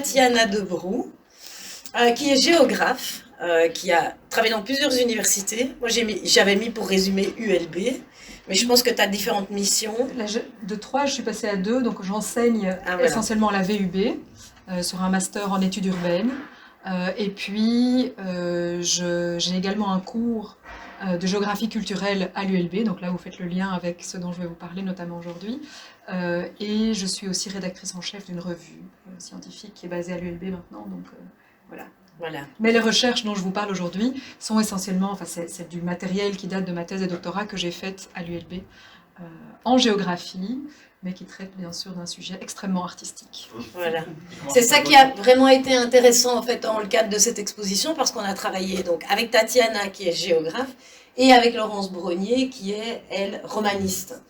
Tatiana Debroux, qui est géographe, qui a travaillé dans plusieurs universités. Moi, j'avais mis pour résumer ULB, mais je pense que tu as différentes missions. De 3, je suis passée à 2, donc j'enseigne essentiellement à la VUB, sur un master en études urbaines. Et puis, j'ai également un cours de géographie culturelle à l'ULB, donc là vous faites le lien avec ce dont je vais vous parler notamment aujourd'hui. Et je suis aussi rédactrice en chef d'une revue scientifique qui est basée à l'ULB maintenant, donc voilà. Mais les recherches dont je vous parle aujourd'hui sont essentiellement, enfin c'est du matériel qui date de ma thèse de doctorat que j'ai faite à l'ULB en géographie, mais qui traite bien sûr d'un sujet extrêmement artistique. Voilà. C'est ça qui a vraiment été intéressant en fait dans le cadre de cette exposition, parce qu'on a travaillé donc avec Tatiana qui est géographe et avec Laurence Brognier qui est, elle, romaniste.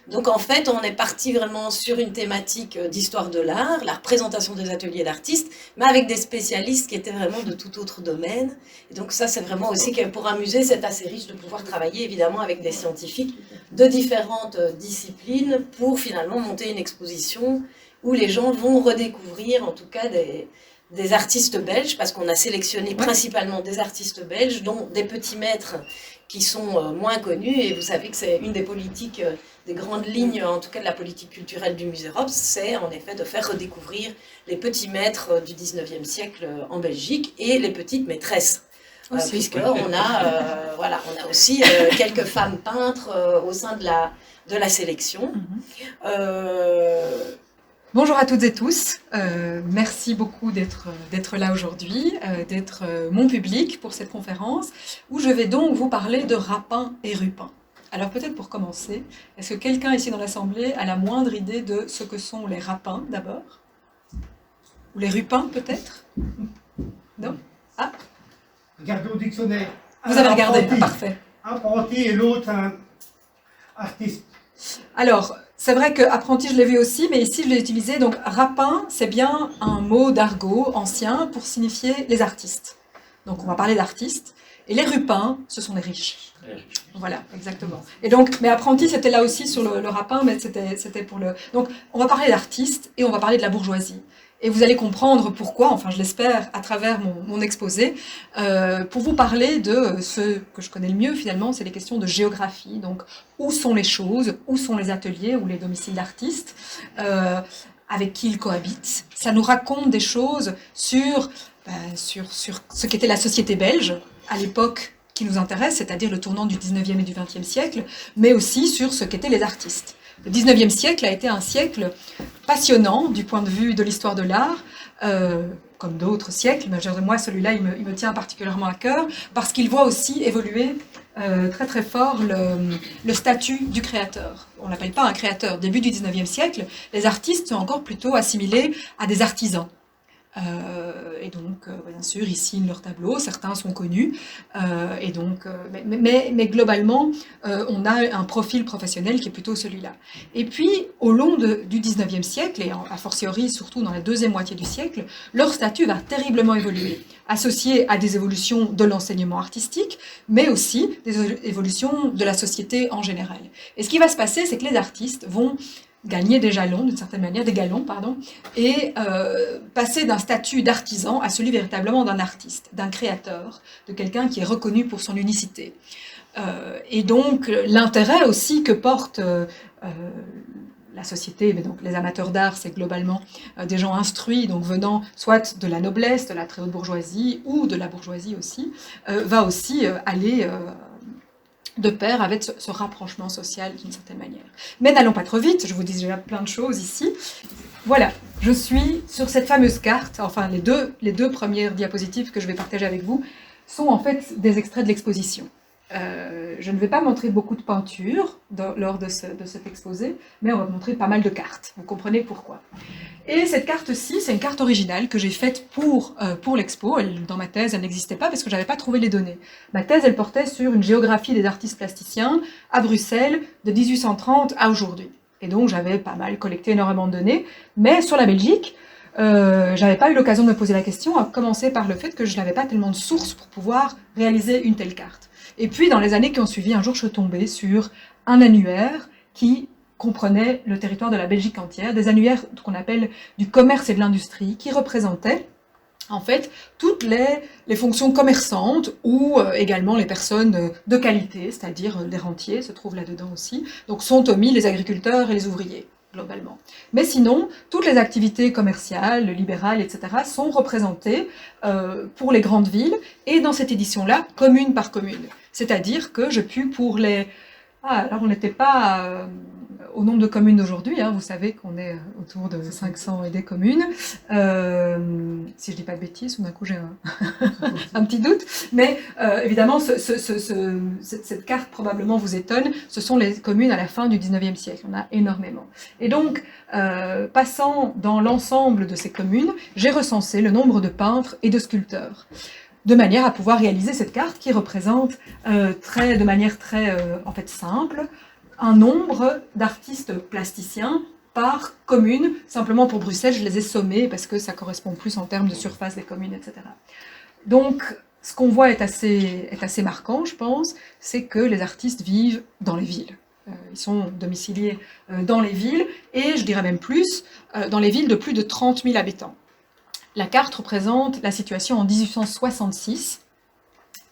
Donc en fait, on est parti vraiment sur une thématique d'histoire de l'art, la représentation des ateliers d'artistes, mais avec des spécialistes qui étaient vraiment de tout autre domaine. Et donc ça, c'est vraiment aussi que pour un musée, c'est assez riche de pouvoir travailler évidemment avec des scientifiques de différentes disciplines pour finalement monter une exposition où les gens vont redécouvrir en tout cas des artistes belges, parce qu'on a sélectionné principalement des artistes belges, dont des petits maîtres qui sont moins connus. Et vous savez que c'est une des politiques, des grandes lignes, en tout cas de la politique culturelle du Musée Rops, c'est en effet de faire redécouvrir les petits maîtres du 19e siècle en Belgique et les petites maîtresses. Puisqu'on a, on a aussi quelques femmes peintres au sein de la sélection. Bonjour à toutes et tous, merci beaucoup d'être là aujourd'hui, d'être mon public pour cette conférence, où je vais donc vous parler de rapins et rupins. Alors peut-être pour commencer, est-ce que quelqu'un ici dans l'Assemblée a la moindre idée de ce que sont les rapins d'abord? Ou les rupins peut-être? Non? Ah? Regardez au dictionnaire. Vous avez regardé, parfait. Apprenti et l'autre un artiste. Alors, c'est vrai que apprenti, je l'ai vu aussi, mais ici je l'ai utilisé. Donc, rapin, c'est bien un mot d'argot ancien pour signifier les artistes. Donc, on va parler d'artistes. Et les rupins, ce sont les riches. Voilà, exactement. Et donc, mais apprenti, c'était là aussi sur le rapin, mais c'était pour le... Donc, on va parler d'artistes et on va parler de la bourgeoisie. Et vous allez comprendre pourquoi, enfin je l'espère à travers mon exposé, pour vous parler de ce que je connais le mieux finalement, c'est les questions de géographie. Donc où sont les choses, où sont les ateliers ou les domiciles d'artistes, avec qui ils cohabitent. Ça nous raconte des choses sur ce qu'était la société belge à l'époque qui nous intéresse, c'est-à-dire le tournant du 19e et du 20e siècle, mais aussi sur ce qu'étaient les artistes. Le 19e siècle a été un siècle passionnant du point de vue de l'histoire de l'art, comme d'autres siècles, mais moi celui-là il me tient particulièrement à cœur, parce qu'il voit aussi évoluer très très fort le statut du créateur. On ne l'appelle pas un créateur. Début du 19e siècle, les artistes sont encore plutôt assimilés à des artisans. Et donc, bien sûr, ils signent leurs tableaux, certains sont connus, et donc, mais globalement, on a un profil professionnel qui est plutôt celui-là. Et puis, au long du 19e siècle, et a fortiori surtout dans la deuxième moitié du siècle, leur statut va terriblement évoluer, associé à des évolutions de l'enseignement artistique, mais aussi des évolutions de la société en général. Et ce qui va se passer, c'est que les artistes vont gagner des jalons, d'une certaine manière, des galons, pardon, et passer d'un statut d'artisan à celui véritablement d'un artiste, d'un créateur, de quelqu'un qui est reconnu pour son unicité. Et donc, l'intérêt aussi que porte la société, mais donc les amateurs d'art, c'est globalement des gens instruits, donc venant soit de la noblesse, de la très haute bourgeoisie, ou de la bourgeoisie aussi, va aussi aller... de pair avec ce rapprochement social d'une certaine manière. Mais n'allons pas trop vite, je vous dis déjà plein de choses ici. Voilà, je suis sur cette fameuse carte, enfin les deux premières diapositives que je vais partager avec vous sont en fait des extraits de l'exposition. Je ne vais pas montrer beaucoup de peintures lors de cet exposé, mais on va montrer pas mal de cartes. Vous comprenez pourquoi. Et cette carte-ci, c'est une carte originale que j'ai faite pour l'expo. Dans ma thèse, elle n'existait pas parce que je n'avais pas trouvé les données. Ma thèse, elle portait sur une géographie des artistes plasticiens à Bruxelles de 1830 à aujourd'hui. Et donc, j'avais pas mal collecté énormément de données. Mais sur la Belgique, j'avais pas eu l'occasion de me poser la question, à commencer par le fait que je n'avais pas tellement de sources pour pouvoir réaliser une telle carte. Et puis, dans les années qui ont suivi, un jour, je suis tombée sur un annuaire qui comprenait le territoire de la Belgique entière, des annuaires qu'on appelle du commerce et de l'industrie, qui représentaient en fait toutes les fonctions commerçantes ou également les personnes de qualité, c'est-à-dire les rentiers se trouvent là-dedans aussi, donc sont omis les agriculteurs et les ouvriers, globalement. Mais sinon, toutes les activités commerciales, libérales, etc. sont représentées pour les grandes villes, et dans cette édition-là, commune par commune. C'est-à-dire que je puis pour les... Ah, alors on n'était pas au nombre de communes d'aujourd'hui, hein, vous savez qu'on est autour de 500 et des communes, si je dis pas de bêtises, tout d'un coup j'ai un petit doute, mais évidemment cette carte probablement vous étonne, ce sont les communes à la fin du 19e siècle, on a énormément. Et donc, passant dans l'ensemble de ces communes, j'ai recensé le nombre de peintres et de sculpteurs, de manière à pouvoir réaliser cette carte qui représente de manière très en fait simple un nombre d'artistes plasticiens par commune. Simplement pour Bruxelles, je les ai sommés parce que ça correspond plus en termes de surface des communes, etc. Donc, ce qu'on voit est assez marquant, je pense, c'est que les artistes vivent dans les villes. Ils sont domiciliés dans les villes, et je dirais même plus, dans les villes de plus de 30 000 habitants. La carte représente la situation en 1866,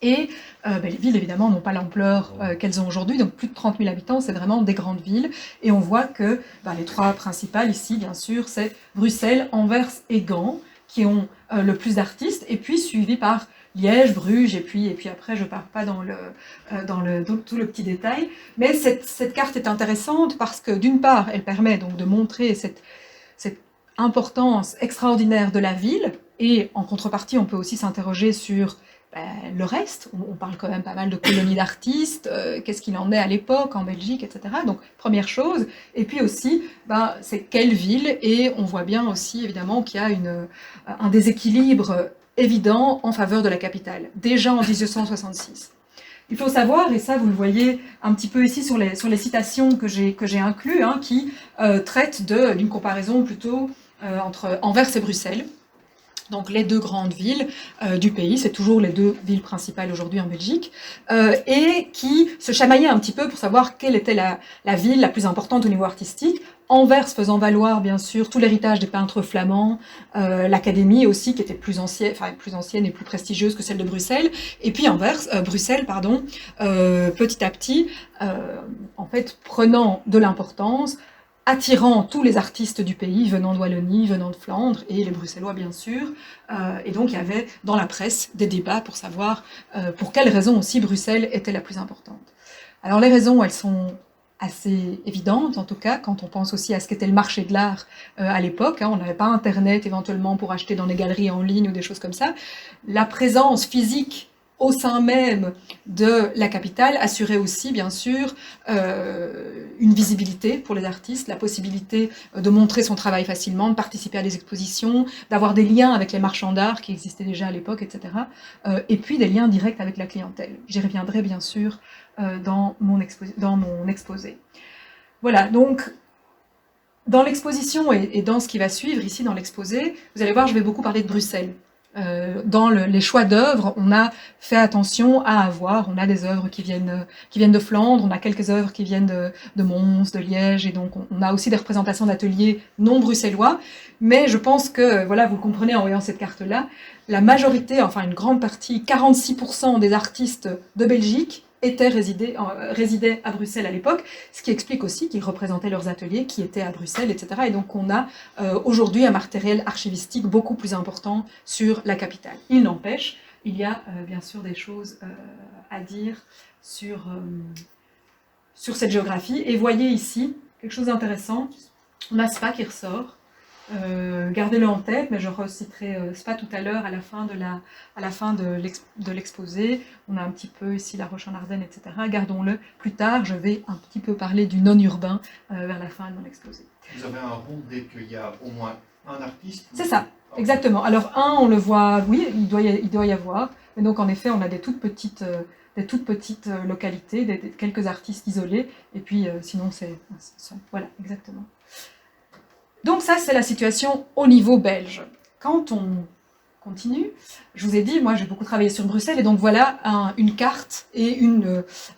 et les villes, évidemment, n'ont pas l'ampleur qu'elles ont aujourd'hui, donc plus de 30 000 habitants, c'est vraiment des grandes villes, et on voit que les trois principales ici, bien sûr, c'est Bruxelles, Anvers et Gand, qui ont le plus d'artistes, et puis suivi par Liège, Bruges, et puis après, je ne pars pas dans tout le petit détail, mais cette carte est intéressante parce que, d'une part, elle permet donc de montrer cette importance extraordinaire de la ville, et en contrepartie, on peut aussi s'interroger sur le reste. On parle quand même pas mal de colonies d'artistes, qu'est-ce qu'il en est à l'époque en Belgique, etc. Donc, première chose. Et puis aussi, c'est quelle ville, et on voit bien aussi, évidemment, qu'il y a un déséquilibre évident en faveur de la capitale, déjà en 1866. Il faut savoir, et ça vous le voyez un petit peu ici sur les citations que j'ai inclus, hein, qui traitent d'une comparaison plutôt entre Anvers et Bruxelles, donc les deux grandes villes du pays, c'est toujours les deux villes principales aujourd'hui en Belgique, et qui se chamaillaient un petit peu pour savoir quelle était la ville la plus importante au niveau artistique. Anvers faisant valoir bien sûr tout l'héritage des peintres flamands, l'académie aussi qui était plus ancienne et plus prestigieuse que celle de Bruxelles, et puis Bruxelles, petit à petit, en fait prenant de l'importance, attirant tous les artistes du pays, venant de Wallonie, venant de Flandre, et les Bruxellois bien sûr, et donc il y avait dans la presse des débats pour savoir pour quelles raisons aussi Bruxelles était la plus importante. Alors les raisons, elles sont assez évidentes, en tout cas, quand on pense aussi à ce qu'était le marché de l'art à l'époque, hein, on n'avait pas Internet éventuellement pour acheter dans les galeries en ligne ou des choses comme ça. La présence physique au sein même de la capitale assurait aussi, bien sûr, une visibilité pour les artistes, la possibilité de montrer son travail facilement, de participer à des expositions, d'avoir des liens avec les marchands d'art qui existaient déjà à l'époque, etc. Et puis des liens directs avec la clientèle. J'y reviendrai, bien sûr, dans mon exposé. Voilà, donc, dans l'exposition et dans ce qui va suivre ici dans l'exposé, vous allez voir, je vais beaucoup parler de Bruxelles. Dans les choix d'œuvres, on a fait attention à on a des œuvres qui viennent de Flandre, on a quelques œuvres qui viennent de Mons, de Liège, et donc on a aussi des représentations d'ateliers non bruxellois, mais je pense que, voilà, vous le comprenez en voyant cette carte-là, la majorité, enfin une grande partie, 46% des artistes de Belgique résidaient à Bruxelles à l'époque, ce qui explique aussi qu'ils représentaient leurs ateliers qui étaient à Bruxelles, etc. Et donc on a aujourd'hui un matériel archivistique beaucoup plus important sur la capitale. Il n'empêche, il y a bien sûr des choses à dire sur cette géographie. Et voyez ici quelque chose d'intéressant, on a Spa qui ressort. Gardez-le en tête, mais je reciterai Spa tout à l'heure à la fin de l'exposé. On a un petit peu ici la Roche en Ardennes, etc. Gardons-le. Plus tard, je vais un petit peu parler du non-urbain vers la fin de mon exposé. Vous avez un rond dès qu'il y a au moins un artiste? C'est ça, exactement. Alors on le voit, oui, il doit y avoir. Mais donc en effet, on a des toutes petites localités, quelques artistes isolés. Et puis sinon, voilà, exactement. Donc ça, c'est la situation au niveau belge. Quand on continue. Je vous ai dit, moi j'ai beaucoup travaillé sur Bruxelles et donc voilà une carte et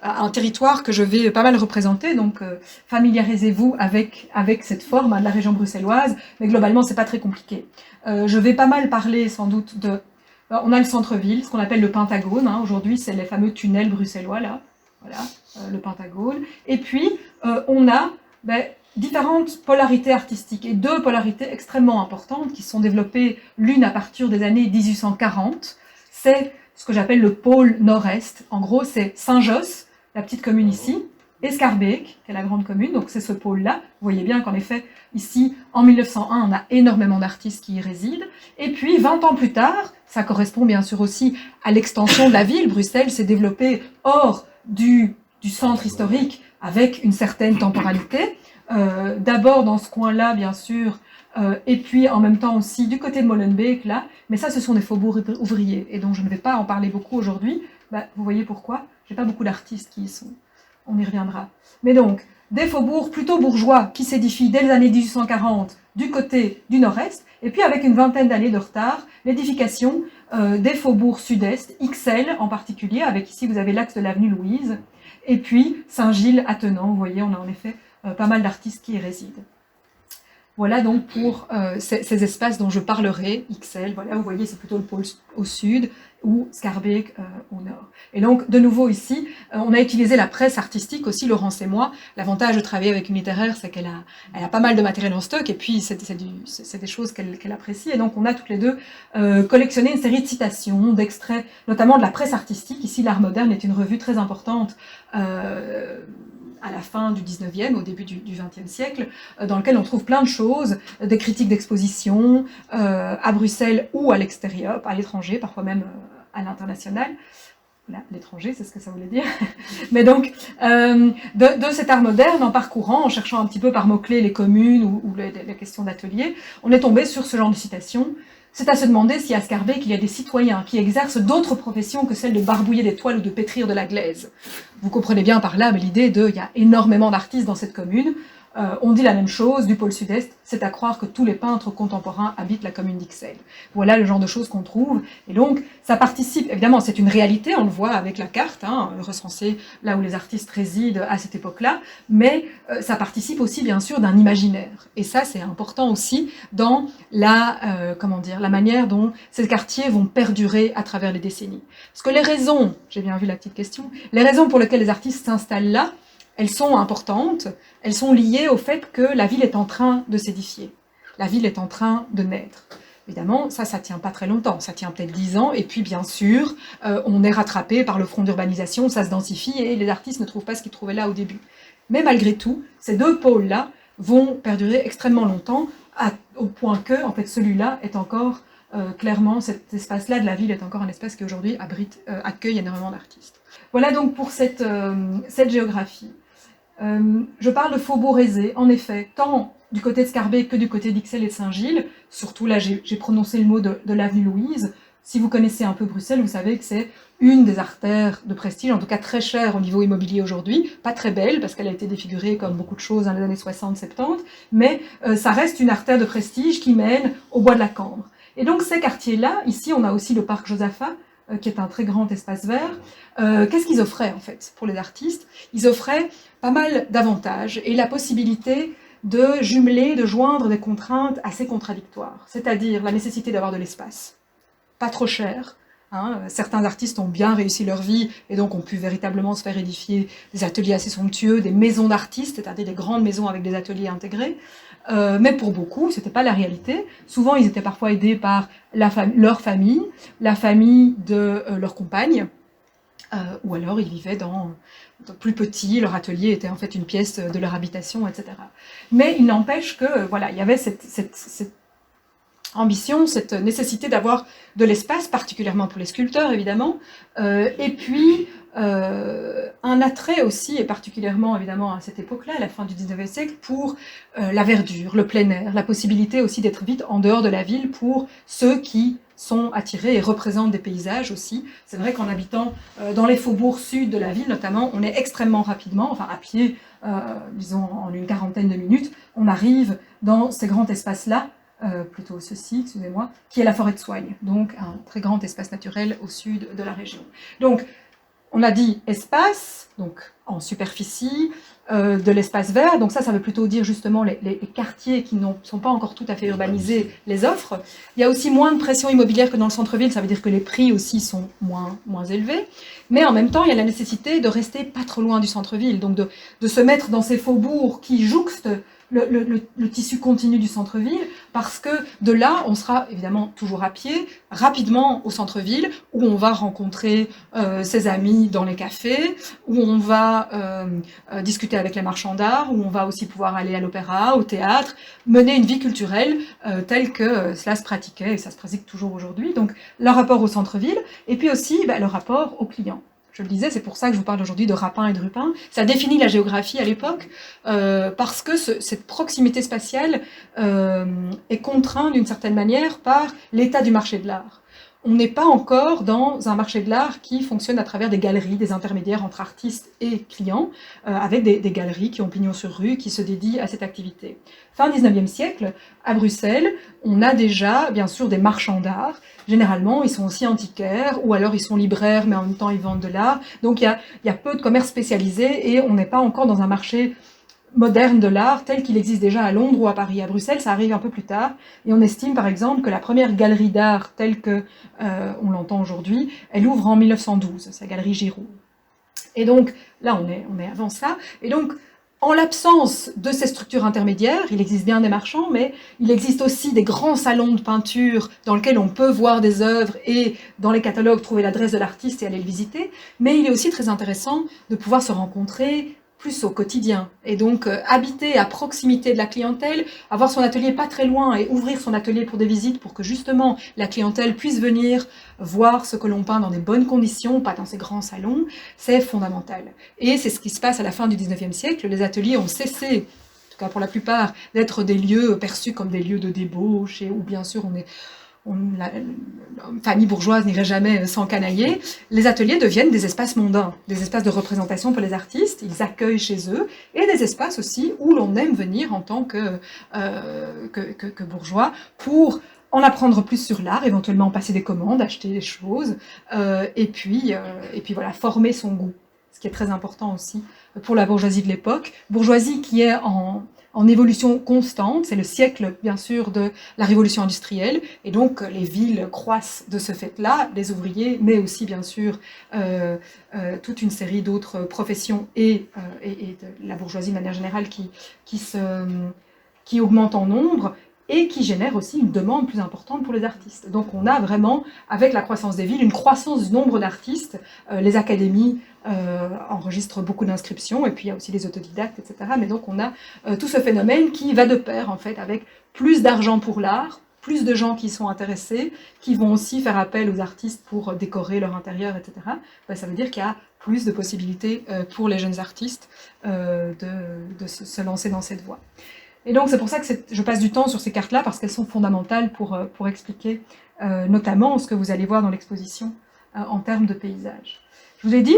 un territoire que je vais pas mal représenter. Donc familiarisez-vous avec cette forme de la région bruxelloise, mais globalement c'est pas très compliqué. Je vais pas mal parler sans doute de... on a le centre-ville, ce qu'on appelle le Pentagone. Aujourd'hui c'est les fameux tunnels bruxellois là, voilà, le Pentagone. Et puis on a différentes polarités artistiques et deux polarités extrêmement importantes qui sont développées l'une à partir des années 1840. C'est ce que j'appelle le pôle nord-est. En gros, c'est Saint-Josse, la petite commune ici, et Schaerbeek, qui est la grande commune, donc c'est ce pôle-là. Vous voyez bien qu'en effet, ici, en 1901, on a énormément d'artistes qui y résident. Et puis, 20 ans plus tard, ça correspond bien sûr aussi à l'extension de la ville. Bruxelles s'est développée hors du centre historique avec une certaine temporalité. D'abord dans ce coin-là, bien sûr, et puis en même temps aussi du côté de Molenbeek, là, mais ça, ce sont des faubourgs ouvriers, et donc je ne vais pas en parler beaucoup aujourd'hui. Vous voyez pourquoi? J'ai pas beaucoup d'artistes qui y sont. On y reviendra. Mais donc, des faubourgs plutôt bourgeois qui s'édifient dès les années 1840 du côté du nord-est, et puis avec une vingtaine d'années de retard, l'édification des faubourgs sud-est, Ixelles en particulier, avec ici vous avez l'axe de l'avenue Louise, et puis Saint-Gilles-Attenant, vous voyez, on a en effet pas mal d'artistes qui y résident. Voilà donc pour ces espaces dont je parlerai, Ixelles, voilà, vous voyez, c'est plutôt le pôle au sud, ou Schaerbeek au nord. Et donc, de nouveau ici, on a utilisé la presse artistique aussi, Laurence et moi. L'avantage de travailler avec une littéraire, c'est qu'elle a pas mal de matériel en stock, et puis c'est des choses qu'elle apprécie, et donc on a toutes les deux collectionné une série de citations, d'extraits, notamment de la presse artistique. Ici, l'Art moderne est une revue très importante, à la fin du 19e, au début du 20e siècle, dans lequel on trouve plein de choses, des critiques d'exposition, à Bruxelles ou à l'extérieur, à l'étranger, parfois même à l'international. Voilà, l'étranger, c'est ce que ça voulait dire. Mais donc, de cet art moderne, en parcourant, en cherchant un petit peu par mots-clés les communes ou les questions d'atelier, on est tombé sur ce genre de citations. C'est à se demander si à Schaerbeek, il y a des citoyens qui exercent d'autres professions que celle de barbouiller des toiles ou de pétrir de la glaise. Vous comprenez bien par là l'idée il y a énormément d'artistes dans cette commune. On dit la même chose du pôle sud-est, c'est à croire que tous les peintres contemporains habitent la commune d'Ixelles. Voilà le genre de choses qu'on trouve. Et donc, ça participe, évidemment, c'est une réalité, on le voit avec la carte, recensée là où les artistes résident à cette époque-là, mais ça participe aussi, bien sûr, d'un imaginaire. Et ça, c'est important aussi dans la manière dont ces quartiers vont perdurer à travers les décennies. Parce que les raisons, j'ai bien vu la petite question, les raisons pour lesquelles les artistes s'installent là, elles sont importantes, elles sont liées au fait que la ville est en train de s'édifier, la ville est en train de naître. Évidemment, ça tient pas très longtemps, ça tient peut-être 10 ans, et puis bien sûr, on est rattrapé par le front d'urbanisation, ça se densifie, et les artistes ne trouvent pas ce qu'ils trouvaient là au début. Mais malgré tout, ces deux pôles-là vont perdurer extrêmement longtemps, au point que, en fait, celui-là est encore, clairement, cet espace-là de la ville est encore un espace qui aujourd'hui accueille énormément d'artistes. Voilà donc pour cette géographie. Je parle de faubourg aisé, en effet, tant du côté de Schaerbeek que du côté d'Ixelles et de Saint-Gilles. Surtout là, j'ai prononcé le mot de l'avenue Louise. Si vous connaissez un peu Bruxelles, vous savez que c'est une des artères de prestige, en tout cas très chère au niveau immobilier aujourd'hui, pas très belle parce qu'elle a été défigurée comme beaucoup de choses dans les années 60-70, mais ça reste une artère de prestige qui mène au bois de la Cambre. Et donc ces quartiers-là, ici on a aussi le parc Josaphat, qui est un très grand espace vert. Qu'est-ce qu'ils offraient en fait pour les artistes? Ils offraient pas mal d'avantages et la possibilité de jumeler, de joindre des contraintes assez contradictoires, c'est-à-dire la nécessité d'avoir de l'espace, pas trop cher. Certains artistes ont bien réussi leur vie et donc ont pu véritablement se faire édifier des ateliers assez somptueux, des maisons d'artistes, c'est-à-dire des grandes maisons avec des ateliers intégrés. Mais pour beaucoup, c'était pas la réalité. Souvent, ils étaient parfois aidés par leur famille, la famille de leur compagne, ou alors ils vivaient dans plus petit, leur atelier était en fait une pièce de leur habitation, etc. Mais il n'empêche que, voilà, il y avait cette ambition, cette nécessité d'avoir de l'espace, particulièrement pour les sculpteurs, évidemment, et puis un attrait aussi, et particulièrement évidemment à cette époque-là, à la fin du 19e siècle, pour la verdure, le plein air, la possibilité aussi d'être vite en dehors de la ville pour ceux qui sont attirés et représentent des paysages aussi. C'est vrai qu'en habitant dans les faubourgs sud de la ville notamment, on est extrêmement rapidement, enfin à pied, disons en une quarantaine de minutes, on arrive dans ces grands espaces-là, plutôt ceci, excusez-moi, qui est la forêt de Soigne, donc un très grand espace naturel au sud de la région. Donc, on a dit espace, donc en superficie, de l'espace vert, donc ça veut plutôt dire justement les quartiers qui ne sont pas encore tout à fait urbanisés, les offres. Il y a aussi moins de pression immobilière que dans le centre-ville, ça veut dire que les prix aussi sont moins élevés, mais en même temps, il y a la nécessité de rester pas trop loin du centre-ville, donc de se mettre dans ces faubourgs qui jouxtent le tissu continu du centre-ville, parce que de là, on sera évidemment toujours à pied, rapidement au centre-ville, où on va rencontrer ses amis dans les cafés, où on va discuter avec les marchands d'art, où on va aussi pouvoir aller à l'opéra, au théâtre, mener une vie culturelle telle que cela se pratiquait, et ça se pratique toujours aujourd'hui. Donc le rapport au centre-ville, et puis aussi le rapport aux clients. Je le disais, c'est pour ça que je vous parle aujourd'hui de Rapin et de Rupin. Ça définit la géographie à l'époque, parce que cette proximité spatiale est contrainte d'une certaine manière par l'état du marché de l'art. On n'est pas encore dans un marché de l'art qui fonctionne à travers des galeries, des intermédiaires entre artistes et clients, avec des galeries qui ont pignon sur rue, qui se dédient à cette activité. Fin 19e siècle, à Bruxelles, on a déjà, bien sûr, des marchands d'art. Généralement, ils sont aussi antiquaires, ou alors ils sont libraires, mais en même temps, ils vendent de l'art. Donc, il y a peu de commerce spécialisé, et on n'est pas encore dans un marché moderne de l'art tel qu'il existe déjà à Londres ou à Paris. À Bruxelles, ça arrive un peu plus tard, et on estime par exemple que la première galerie d'art telle que on l'entend aujourd'hui, elle ouvre en 1912, c'est la galerie Giroud. Et donc là, on est avant ça, et donc en l'absence de ces structures intermédiaires, il existe bien des marchands, mais il existe aussi des grands salons de peinture dans lesquels on peut voir des œuvres et dans les catalogues trouver l'adresse de l'artiste et aller le visiter, mais il est aussi très intéressant de pouvoir se rencontrer plus au quotidien, et donc habiter à proximité de la clientèle, avoir son atelier pas très loin et ouvrir son atelier pour des visites pour que justement la clientèle puisse venir voir ce que l'on peint dans des bonnes conditions, pas dans ces grands salons, c'est fondamental. Et c'est ce qui se passe à la fin du 19e siècle, les ateliers ont cessé, en tout cas pour la plupart, d'être des lieux perçus comme des lieux de débauche, ou bien sûr la famille bourgeoise n'irait jamais sans canailler. Les ateliers deviennent des espaces mondains, des espaces de représentation pour les artistes, ils accueillent chez eux, et des espaces aussi où l'on aime venir en tant que bourgeois pour en apprendre plus sur l'art, éventuellement passer des commandes, acheter des choses, et puis voilà, former son goût, ce qui est très important aussi pour la bourgeoisie de l'époque, bourgeoisie qui est en évolution constante, c'est le siècle bien sûr de la révolution industrielle, et donc les villes croissent de ce fait-là, les ouvriers, mais aussi bien sûr toute une série d'autres professions et de la bourgeoisie de manière générale qui augmente en nombre, et qui génère aussi une demande plus importante pour les artistes. Donc on a vraiment, avec la croissance des villes, une croissance du nombre d'artistes, les académies enregistrent beaucoup d'inscriptions, et puis il y a aussi les autodidactes, etc. Mais donc on a tout ce phénomène qui va de pair, en fait, avec plus d'argent pour l'art, plus de gens qui sont intéressés, qui vont aussi faire appel aux artistes pour décorer leur intérieur, etc. Ben, ça veut dire qu'il y a plus de possibilités pour les jeunes artistes de se lancer dans cette voie. Et donc c'est pour ça que je passe du temps sur ces cartes-là, parce qu'elles sont fondamentales pour expliquer notamment ce que vous allez voir dans l'exposition en termes de paysage. Je vous ai dit,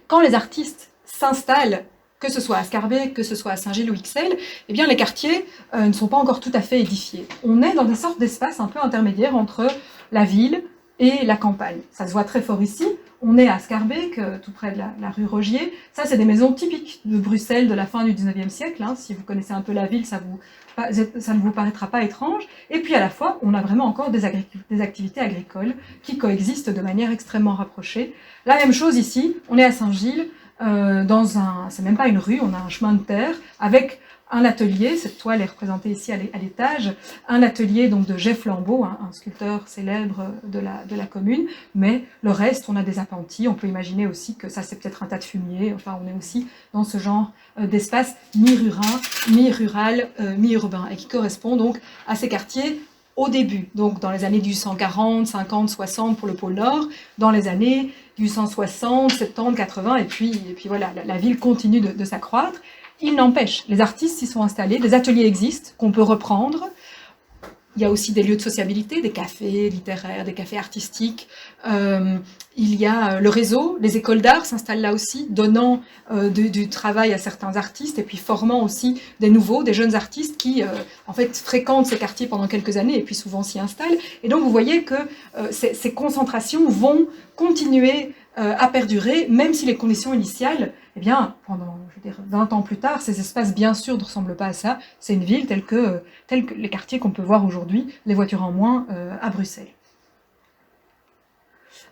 quand les artistes s'installent, que ce soit à Scarbeck, que ce soit à Saint-Gilles ou Ixelles, eh bien les quartiers ne sont pas encore tout à fait édifiés. On est dans des sortes d'espaces un peu intermédiaires entre la ville et la campagne. Ça se voit très fort ici. On est à Scarbeck, tout près de la rue Rogier. Ça, c'est des maisons typiques de Bruxelles de la fin du 19e siècle. Hein. Si vous connaissez un peu la ville, ça ne vous paraîtra pas étrange. Et puis à la fois, on a vraiment encore des activités agricoles qui coexistent de manière extrêmement rapprochée. La même chose ici, on est à Saint-Gilles, c'est même pas une rue, on a un chemin de terre avec un atelier, cette toile est représentée ici à l'étage, un atelier donc de Jeff Lambeau, un sculpteur célèbre de la commune, mais le reste, on a des appentis, on peut imaginer aussi que ça c'est peut-être un tas de fumier, enfin on est aussi dans ce genre d'espace mi-rural, mi-urbain, et qui correspond donc à ces quartiers au début, donc dans les années 1840, 50, 60 pour le pôle Nord, dans les années 1860, 70, 80, et puis voilà, la ville continue de s'accroître. Il n'empêche, les artistes s'y sont installés, des ateliers existent qu'on peut reprendre. Il y a aussi des lieux de sociabilité, des cafés littéraires, des cafés artistiques. Il il y a le réseau, les écoles d'art s'installent là aussi, donnant du travail à certains artistes et puis formant aussi des nouveaux, des jeunes artistes qui en fait fréquentent ces quartiers pendant quelques années et puis souvent s'y installent. Et donc vous voyez que ces concentrations vont continuer à perdurer, même si les conditions initiales, eh bien, pendant, je veux dire, 20 ans plus tard, ces espaces, bien sûr, ne ressemblent pas à ça. C'est une ville telle que les quartiers qu'on peut voir aujourd'hui, les voitures en moins, à Bruxelles.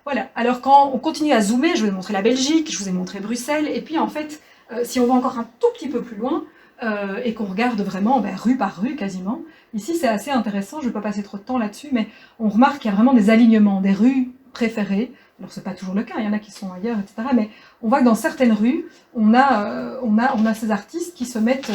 Voilà, alors quand on continue à zoomer, je vous ai montré la Belgique, je vous ai montré Bruxelles, et puis en fait, si on va encore un tout petit peu plus loin, et qu'on regarde vraiment rue par rue quasiment, ici c'est assez intéressant, je ne vais pas passer trop de temps là-dessus, mais on remarque qu'il y a vraiment des alignements, des rues préférées. Alors c'est pas toujours le cas, il y en a qui sont ailleurs, etc. Mais on voit que dans certaines rues, on a ces artistes qui se mettent,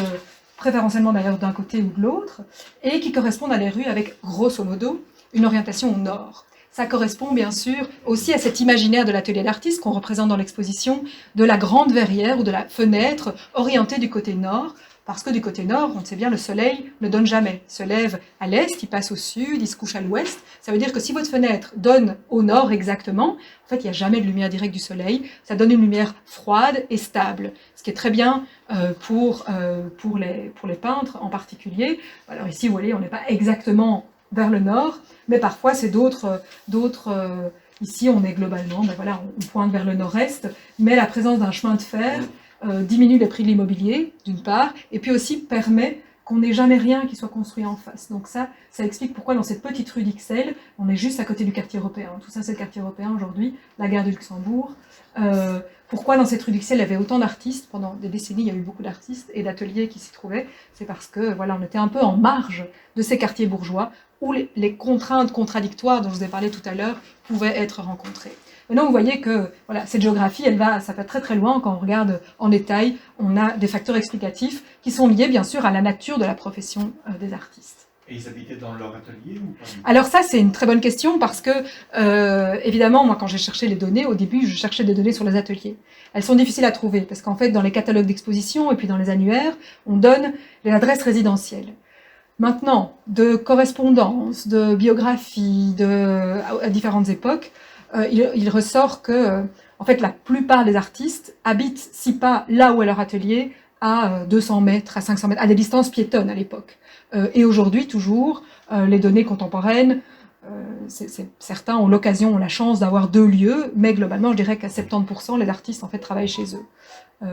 préférentiellement d'ailleurs d'un côté ou de l'autre, et qui correspondent à des rues avec, grosso modo, une orientation au nord. Ça correspond bien sûr aussi à cet imaginaire de l'atelier d'artiste qu'on représente dans l'exposition, de la grande verrière ou de la fenêtre orientée du côté nord, parce que du côté nord, on sait bien, le soleil ne donne jamais. Il se lève à l'est, il passe au sud, il se couche à l'ouest. Ça veut dire que si votre fenêtre donne au nord exactement, en fait, il n'y a jamais de lumière directe du soleil. Ça donne une lumière froide et stable, ce qui est très bien pour les peintres en particulier. Alors ici, vous voyez, on n'est pas exactement vers le nord, mais parfois c'est d'autres. Ici, on est globalement, voilà, on pointe vers le nord-est, mais la présence d'un chemin de fer diminue les prix de l'immobilier, d'une part, et puis aussi permet qu'on n'ait jamais rien qui soit construit en face. Donc ça explique pourquoi dans cette petite rue d'Ixelles, on est juste à côté du quartier européen. Tout ça, c'est le quartier européen aujourd'hui, la gare du Luxembourg. Pourquoi dans cette rue d'Ixelles, il y avait autant d'artistes? Pendant des décennies, il y a eu beaucoup d'artistes et d'ateliers qui s'y trouvaient. C'est parce que, voilà, on était un peu en marge de ces quartiers bourgeois où les contraintes contradictoires dont je vous ai parlé tout à l'heure pouvaient être rencontrées. Maintenant, vous voyez que voilà, cette géographie, ça va très très loin. Quand on regarde en détail, on a des facteurs explicatifs qui sont liés bien sûr à la nature de la profession des artistes. Et ils habitaient dans leur atelier ou pas? Alors ça, c'est une très bonne question parce que, évidemment, moi quand j'ai cherché les données, au début, je cherchais des données sur les ateliers. Elles sont difficiles à trouver parce qu'en fait, dans les catalogues d'exposition et puis dans les annuaires, on donne les adresses résidentielles. Maintenant, de correspondance, de biographie, à différentes époques, il ressort que, en fait, la plupart des artistes habitent, si pas là où est leur atelier, à 200 mètres, à 500 mètres, à des distances piétonnes à l'époque. Et aujourd'hui, toujours, les données contemporaines, certains ont l'occasion, ont la chance d'avoir 2 lieux, mais globalement, je dirais qu'à 70%, les artistes, en fait, travaillent chez eux.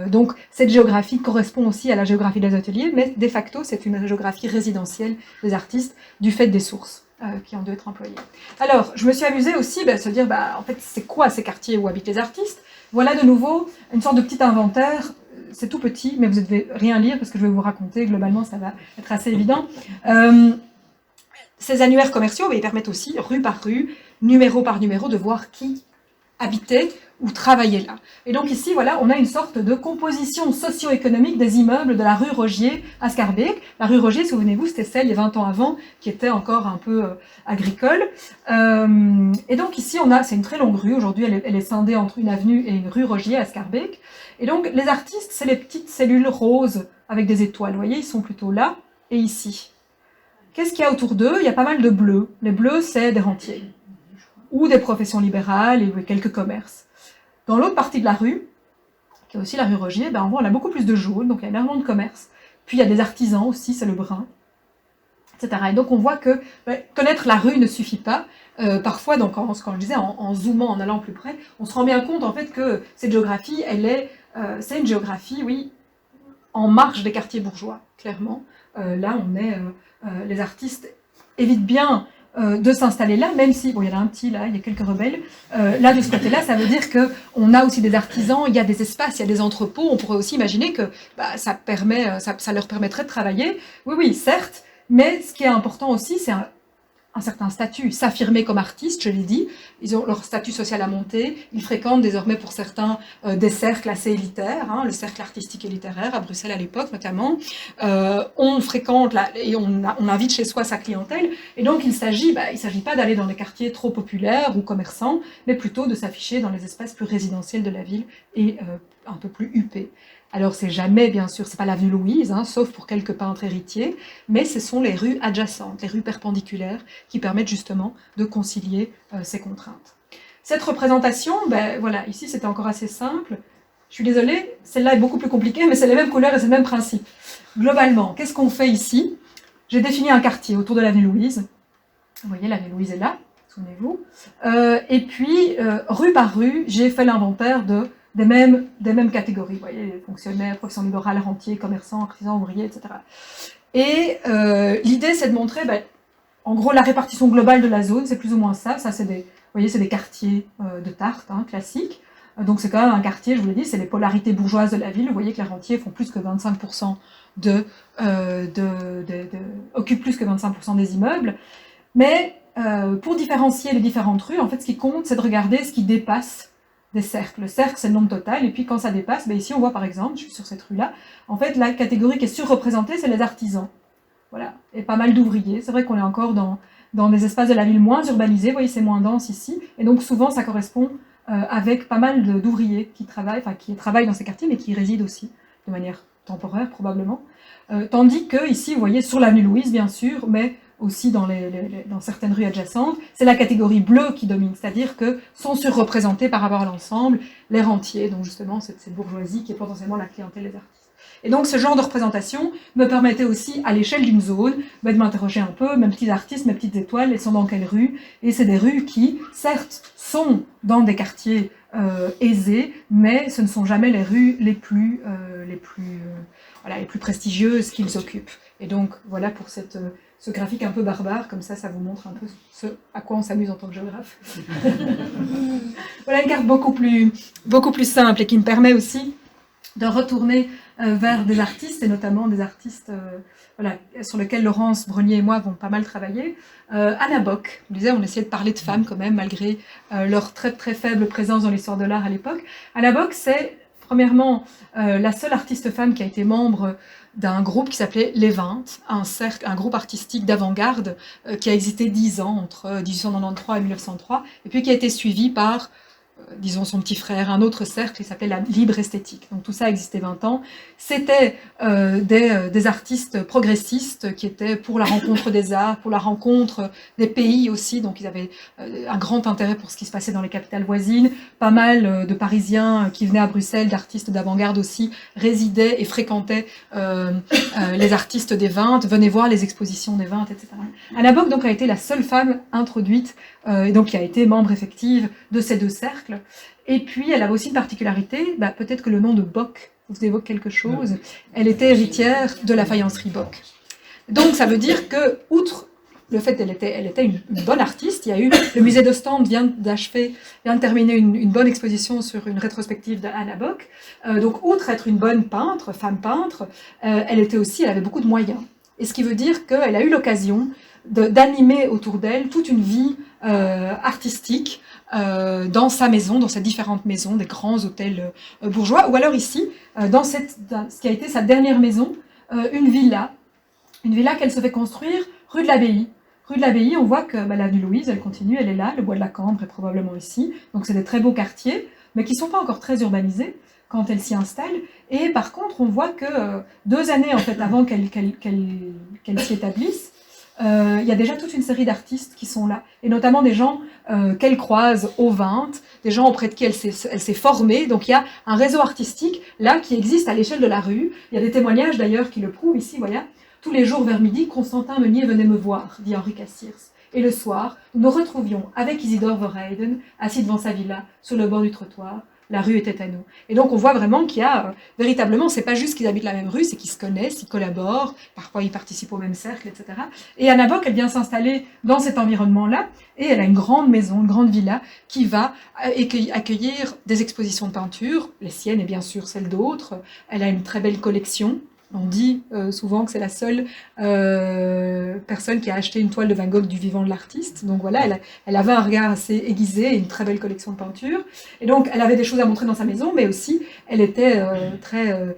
Donc, cette géographie correspond aussi à la géographie des ateliers, mais de facto, c'est une géographie résidentielle des artistes, du fait des sources qui ont dû être employées. Alors, je me suis amusée aussi à se dire, en fait, c'est quoi ces quartiers où habitent les artistes? Voilà de nouveau une sorte de petit inventaire. C'est tout petit, mais vous ne devez rien lire parce que je vais vous raconter, globalement, ça va être assez évident. Ces annuaires commerciaux, ils permettent aussi, rue par rue, numéro par numéro, de voir qui habitait ou travaillait là. Et donc ici, voilà, on a une sorte de composition socio-économique des immeubles de la rue Rogier à Schaerbeek. La rue Rogier, souvenez-vous, c'était celle, il y a 20 ans avant, qui était encore un peu agricole. Et donc ici, c'est une très longue rue. Aujourd'hui, elle est scindée entre une avenue et une rue Rogier à Schaerbeek. Et donc, les artistes, c'est les petites cellules roses avec des étoiles. Vous voyez, ils sont plutôt là et ici. Qu'est-ce qu'il y a autour d'eux? Il y a pas mal de bleus. Les bleus, c'est des rentiers ou des professions libérales et quelques commerces. Dans l'autre partie de la rue, qui est aussi la rue Rogier, on a beaucoup plus de jaunes, donc il y a énormément de commerces. Puis il y a des artisans aussi, c'est le brun, etc. Et donc on voit que connaître la rue ne suffit pas. Parfois, donc, quand je disais, en zoomant, en allant plus près, on se rend bien compte en fait que cette géographie, c'est une géographie, oui, en marge des quartiers bourgeois, clairement. Là, les artistes évitent bien de s'installer là, même si, il y en a un petit là, il y a quelques rebelles. Là, de ce côté-là, ça veut dire qu'on a aussi des artisans, il y a des espaces, il y a des entrepôts. On pourrait aussi imaginer que ça leur permettrait de travailler. Oui, certes, mais ce qui est important aussi, c'est un certain statut, s'affirmer comme artiste, je l'ai dit, ils ont leur statut social à monter, ils fréquentent désormais pour certains des cercles assez élitaires, le cercle artistique et littéraire à Bruxelles à l'époque notamment, on fréquente et on invite chez soi sa clientèle, et donc il s'agit pas d'aller dans des quartiers trop populaires ou commerçants, mais plutôt de s'afficher dans les espaces plus résidentiels de la ville et un peu plus huppés. Alors c'est jamais, bien sûr, c'est pas l'avenue Louise, sauf pour quelques peintres héritiers, mais ce sont les rues adjacentes, les rues perpendiculaires, qui permettent justement de concilier ces contraintes. Cette représentation, ben voilà, ici c'était encore assez simple. Je suis désolée, celle-là est beaucoup plus compliquée, mais c'est les mêmes couleurs et c'est le même principe. Globalement, qu'est-ce qu'on fait ici? J'ai défini un quartier autour de l'avenue Louise. Vous voyez, l'avenue Louise est là, souvenez-vous. Et puis, rue par rue, j'ai fait l'inventaire des mêmes catégories. Vous voyez, les fonctionnaires, profession libérale, rentiers, commerçants, artisans, ouvriers, etc. Et l'idée, c'est de montrer, ben, en gros, la répartition globale de la zone, c'est plus ou moins ça. Ça, c'est des, vous voyez, c'est des quartiers de Tartes, hein, classiques. Donc c'est quand même un quartier, je vous l'ai dit, c'est les polarités bourgeoises de la ville. Vous voyez que les rentiers font plus que 25% occupent plus que 25% des immeubles. Mais pour différencier les différentes rues, en fait, ce qui compte, c'est de regarder ce qui dépasse des cercles. Le cercle, c'est le nombre total, et puis quand ça dépasse, ben ici on voit par exemple, je suis sur cette rue-là, en fait la catégorie qui est surreprésentée, c'est les artisans. Voilà, et pas mal d'ouvriers. C'est vrai qu'on est encore dans des espaces de la ville moins urbanisés, vous voyez, c'est moins dense ici, et donc souvent ça correspond avec pas mal d'ouvriers qui travaillent dans ces quartiers, mais qui y résident aussi, de manière temporaire probablement. Tandis que ici, vous voyez, sur l'avenue Louise, bien sûr, mais aussi dans certaines rues adjacentes, c'est la catégorie bleue qui domine, c'est-à-dire que sont surreprésentés par rapport à l'ensemble les rentiers, donc justement cette bourgeoisie qui est potentiellement la clientèle des artistes. Et donc ce genre de représentation me permettait aussi, à l'échelle d'une zone, de m'interroger un peu, mes petits artistes, mes petites étoiles, elles sont dans quelle rue? Et c'est des rues qui, certes, sont dans des quartiers aisés, mais ce ne sont jamais les rues les plus prestigieuses qu'ils occupent. Et donc voilà pour ce graphique un peu barbare, comme ça vous montre un peu ce à quoi on s'amuse en tant que géographe. Voilà une carte beaucoup plus simple et qui me permet aussi de retourner vers des artistes, et notamment des artistes sur lesquels Laurence Brognier et moi avons pas mal travaillé. Anna Bock, on disait, on essayait de parler de femmes quand même, malgré leur très très faible présence dans l'histoire de l'art à l'époque. Anna Bock, c'est premièrement la seule artiste femme qui a été membre d'un groupe qui s'appelait Les 20, un groupe artistique d'avant-garde qui a existé 10 ans, entre 1893 et 1903, et puis qui a été suivi par disons son petit frère, un autre cercle qui s'appelait la Libre Esthétique. Donc tout ça a existé 20 ans. C'était des artistes progressistes qui étaient pour la rencontre des arts, pour la rencontre des pays aussi, donc ils avaient un grand intérêt pour ce qui se passait dans les capitales voisines. Pas mal de Parisiens qui venaient à Bruxelles, d'artistes d'avant-garde aussi, résidaient et fréquentaient les artistes des 20, venaient voir les expositions des 20, etc. Anna Bock donc a été la seule femme introduite et donc qui a été membre effective de ces deux cercles. Et puis elle avait aussi une particularité, peut-être que le nom de Bock vous évoque quelque chose, elle était héritière de la faïencerie Bock. Donc ça veut dire que, outre le fait qu'elle était une bonne artiste, il y a eu, le musée d'Ostende vient de terminer une bonne exposition sur une rétrospective d'Anna Bock. Donc outre être une bonne peintre, femme peintre, elle avait beaucoup de moyens. Et ce qui veut dire qu'elle a eu l'occasion d'animer autour d'elle toute une vie artistique dans sa maison, dans ses différentes maisons, des grands hôtels bourgeois, ou alors ici, dans ce qui a été sa dernière maison, une villa qu'elle se fait construire rue de l'Abbaye. Rue de l'Abbaye, on voit que l'avenue Louise, elle continue, elle est là, le bois de la Cambre est probablement ici, donc c'est des très beaux quartiers, mais qui ne sont pas encore très urbanisés quand elle s'y installe. Et par contre, on voit que 2 années en fait, avant qu'elle s'y établisse, il y a déjà toute une série d'artistes qui sont là, et notamment des gens qu'elle croise au 20, des gens auprès de qui elle s'est formée. Donc il y a un réseau artistique là qui existe à l'échelle de la rue. Il y a des témoignages d'ailleurs qui le prouvent ici, voilà. Tous les jours vers midi, Constantin Meunier venait me voir, dit Henri Cassirs. Et le soir, nous nous retrouvions avec Isidore Verheiden, assis devant sa villa, sur le bord du trottoir. La rue était à nous. Et donc on voit vraiment qu'il y a, véritablement, c'est pas juste qu'ils habitent la même rue, c'est qu'ils se connaissent, ils collaborent, parfois ils participent au même cercle, etc. Et Anna Bock, elle vient s'installer dans cet environnement-là, et elle a une grande maison, une grande villa, qui va accueillir des expositions de peinture, les siennes et bien sûr celles d'autres. Elle a une très belle collection. On dit souvent que c'est la seule personne qui a acheté une toile de Van Gogh du vivant de l'artiste. Donc voilà, elle avait un regard assez aiguisé et une très belle collection de peintures. Et donc, elle avait des choses à montrer dans sa maison, mais aussi, elle était très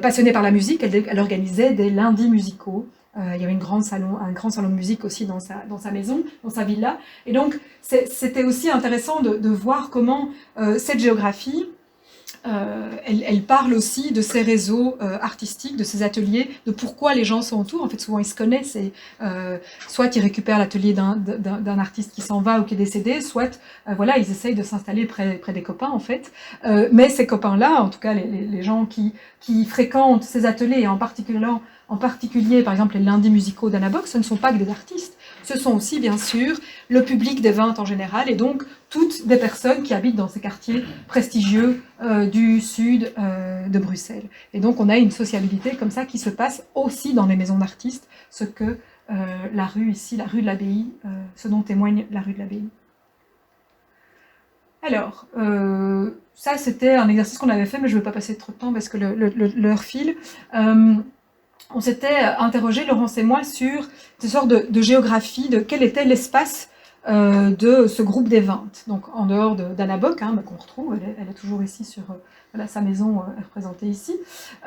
passionnée par la musique. Elle organisait des lundis musicaux. Il y avait un grand salon de musique aussi dans sa maison, dans sa villa. Et donc, c'était aussi intéressant de voir comment cette géographie elle parle aussi de ces réseaux artistiques, de ces ateliers, de pourquoi les gens sont autour. En fait, souvent ils se connaissent et soit ils récupèrent l'atelier d'un artiste qui s'en va ou qui est décédé, soit voilà, ils essayent de s'installer près des copains en fait. Mais ces copains-là, en tout cas les gens qui fréquentent ces ateliers, et en particulier par exemple les lundis musicaux d'Anna Bock, ce ne sont pas que des artistes. Ce sont aussi, bien sûr, le public des 20 en général, et donc toutes des personnes qui habitent dans ces quartiers prestigieux du sud de Bruxelles. Et donc on a une sociabilité comme ça qui se passe aussi dans les maisons d'artistes, ce que la rue ici, la rue de l'Abbaye, ce dont témoigne la rue de l'Abbaye. Alors, ça c'était un exercice qu'on avait fait, mais je ne veux pas passer trop de temps parce que l'heure file. On s'était interrogé, Laurence et moi, sur des sortes de géographie, de quel était l'espace de ce groupe des 20. Donc en dehors d'Anna Bock, hein, qu'on retrouve, elle est toujours ici sur voilà, sa maison est représentée ici.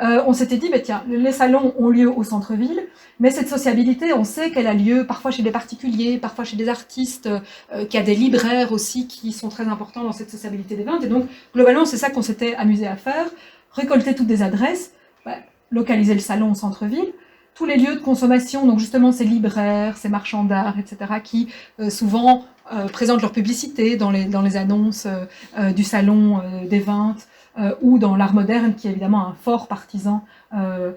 On s'était dit, tiens, les salons ont lieu au centre-ville, mais cette sociabilité, on sait qu'elle a lieu parfois chez des particuliers, parfois chez des artistes, qu'il y a des libraires aussi qui sont très importants dans cette sociabilité des 20. Et donc globalement, c'est ça qu'on s'était amusé à faire, récolter toutes des adresses, localiser le salon au centre-ville, tous les lieux de consommation, donc justement ces libraires, ces marchands d'art, etc., qui souvent présentent leur publicité dans les annonces du salon des 20, ou dans l'art moderne, qui est évidemment un fort partisan de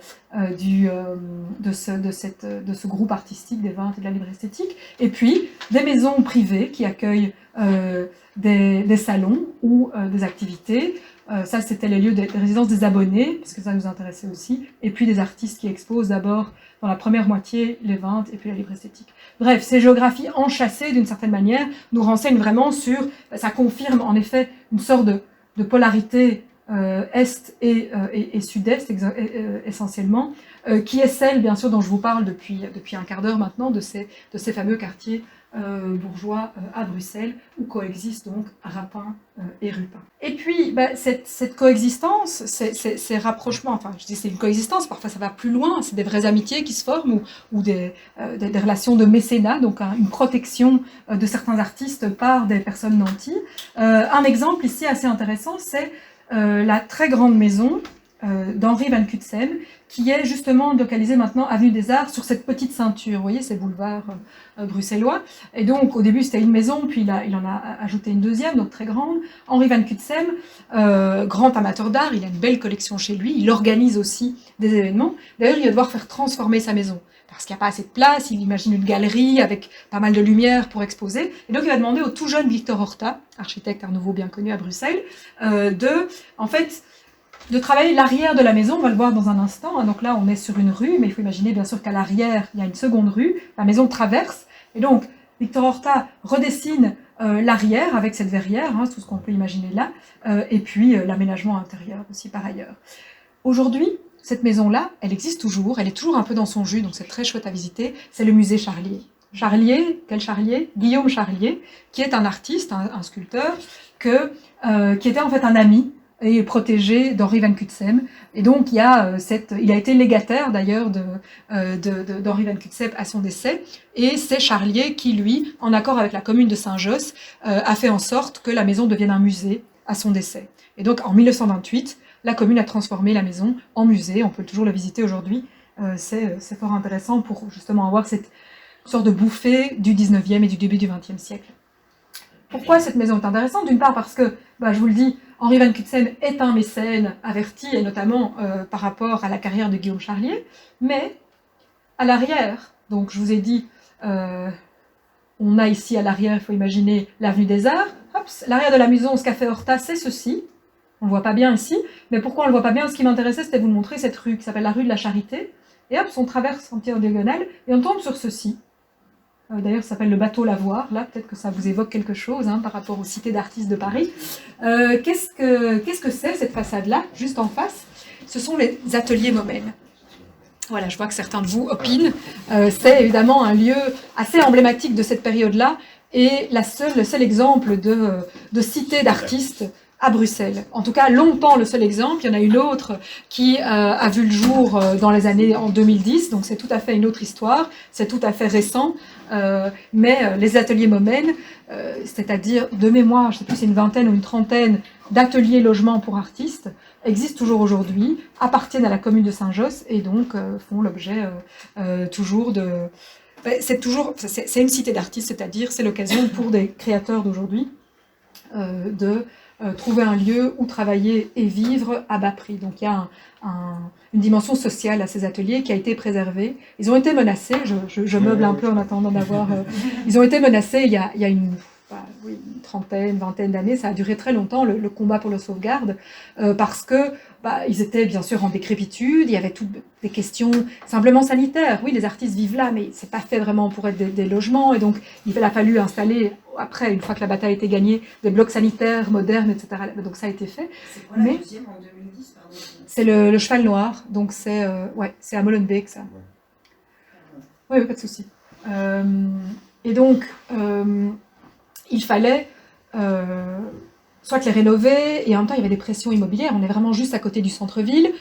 ce groupe artistique des 20 et de la libre esthétique, et puis des maisons privées qui accueillent des salons ou des activités. Ça, c'était les lieux de résidence des abonnés, parce que ça nous intéressait aussi, et puis des artistes qui exposent d'abord dans la première moitié les 20 et puis la libre esthétique. Bref, ces géographies enchâssées, d'une certaine manière, nous renseignent vraiment sur, ça confirme en effet une sorte de polarité est et sud-est essentiellement, qui est celle, bien sûr, dont je vous parle depuis un quart d'heure maintenant, de ces fameux quartiers bourgeois à Bruxelles, où coexistent donc Rapin et Rupin. Et puis, cette coexistence, ces rapprochements, enfin, je dis c'est une coexistence, parfois ça va plus loin, c'est des vraies amitiés qui se forment, ou des relations de mécénat, donc une protection de certains artistes par des personnes nanties. Un exemple ici assez intéressant, c'est la très grande maison d'Henri Van Cutsem, qui est justement localisée maintenant avenue des Arts, sur cette petite ceinture, vous voyez, ces boulevards bruxellois. Et donc, au début, c'était une maison, puis il en a ajouté une deuxième, donc très grande. Henri Van Cutsem, grand amateur d'art, il a une belle collection chez lui, il organise aussi des événements. D'ailleurs, il va devoir faire transformer sa maison, parce qu'il n'y a pas assez de place, il imagine une galerie avec pas mal de lumière pour exposer. Et donc, il va demander au tout jeune Victor Horta, architecte art nouveau bien connu à Bruxelles, de travailler l'arrière de la maison, on va le voir dans un instant. Donc là, on est sur une rue, mais il faut imaginer bien sûr qu'à l'arrière, il y a une seconde rue, la maison traverse, et donc Victor Horta redessine l'arrière avec cette verrière, tout ce qu'on peut imaginer là, et puis l'aménagement intérieur aussi par ailleurs. Aujourd'hui, cette maison-là, elle existe toujours, elle est toujours un peu dans son jus, donc c'est très chouette à visiter, c'est le musée Charlier. Charlier, quel Charlier? Guillaume Charlier, qui est un artiste, un sculpteur, qui était en fait un ami, et protégé d'Henri Van Cutsem. Et donc, il a été légataire d'ailleurs d'Henri Van Cutsem à son décès. Et c'est Charlier qui, lui, en accord avec la commune de Saint-Josse, a fait en sorte que la maison devienne un musée à son décès. Et donc, en 1928, la commune a transformé la maison en musée. On peut toujours la visiter aujourd'hui. C'est fort intéressant pour justement avoir cette sorte de bouffée du 19e et du début du 20e siècle. Pourquoi cette maison est intéressante? D'une part parce que, je vous le dis, Henri Van Cutsem est un mécène averti, et notamment par rapport à la carrière de Guillaume Charlier, mais à l'arrière, donc je vous ai dit, on a ici à l'arrière, il faut imaginer l'avenue des Arts, l'arrière de la maison, ce qu'a fait Horta, c'est ceci, on ne le voit pas bien ici, mais pourquoi on ne le voit pas bien? Ce qui m'intéressait, c'était de vous montrer cette rue qui s'appelle la rue de la Charité, et hop, on traverse en diagonale, et on tombe sur ceci. D'ailleurs, ça s'appelle le bateau Lavoir, là, peut-être que ça vous évoque quelque chose par rapport aux cités d'artistes de Paris. Qu'est-ce que c'est, cette façade-là, juste en face? Ce sont les ateliers Momène. Voilà, je vois que certains de vous opinent. C'est évidemment un lieu assez emblématique de cette période-là, et le seul exemple de cité d'artistes à Bruxelles. En tout cas, longtemps le seul exemple. Il y en a une autre qui a vu le jour dans les années en 2010, donc c'est tout à fait une autre histoire, c'est tout à fait récent. Mais les ateliers Momène, c'est-à-dire de mémoire, je ne sais plus si c'est une vingtaine ou une trentaine d'ateliers logements pour artistes existent toujours aujourd'hui, appartiennent à la commune de Saint-Josse et donc font l'objet toujours de... C'est une cité d'artistes, c'est-à-dire c'est l'occasion pour des créateurs d'aujourd'hui de trouver un lieu où travailler et vivre à bas prix. Donc il y a une dimension sociale à ces ateliers qui a été préservée. Ils ont été menacés, je meuble un peu en attendant d'avoir... ils ont été menacés il y a une trentaine, vingtaine d'années, ça a duré très longtemps, le combat pour le sauvegarde, parce que ils étaient bien sûr en décrépitude, il y avait toutes des questions simplement sanitaires. Oui, les artistes vivent là, mais c'est pas fait vraiment pour être des logements, et donc il a fallu installer, après, une fois que la bataille a été gagnée, des blocs sanitaires modernes, etc. Donc ça a été fait. C'est quoi la deuxième en 2010, pardon? C'est le Cheval Noir, donc c'est à Molenbeek, ça. Oui, pas de souci. Et donc, il fallait soit les rénover, et en même temps il y avait des pressions immobilières, on est vraiment juste à côté du centre-ville.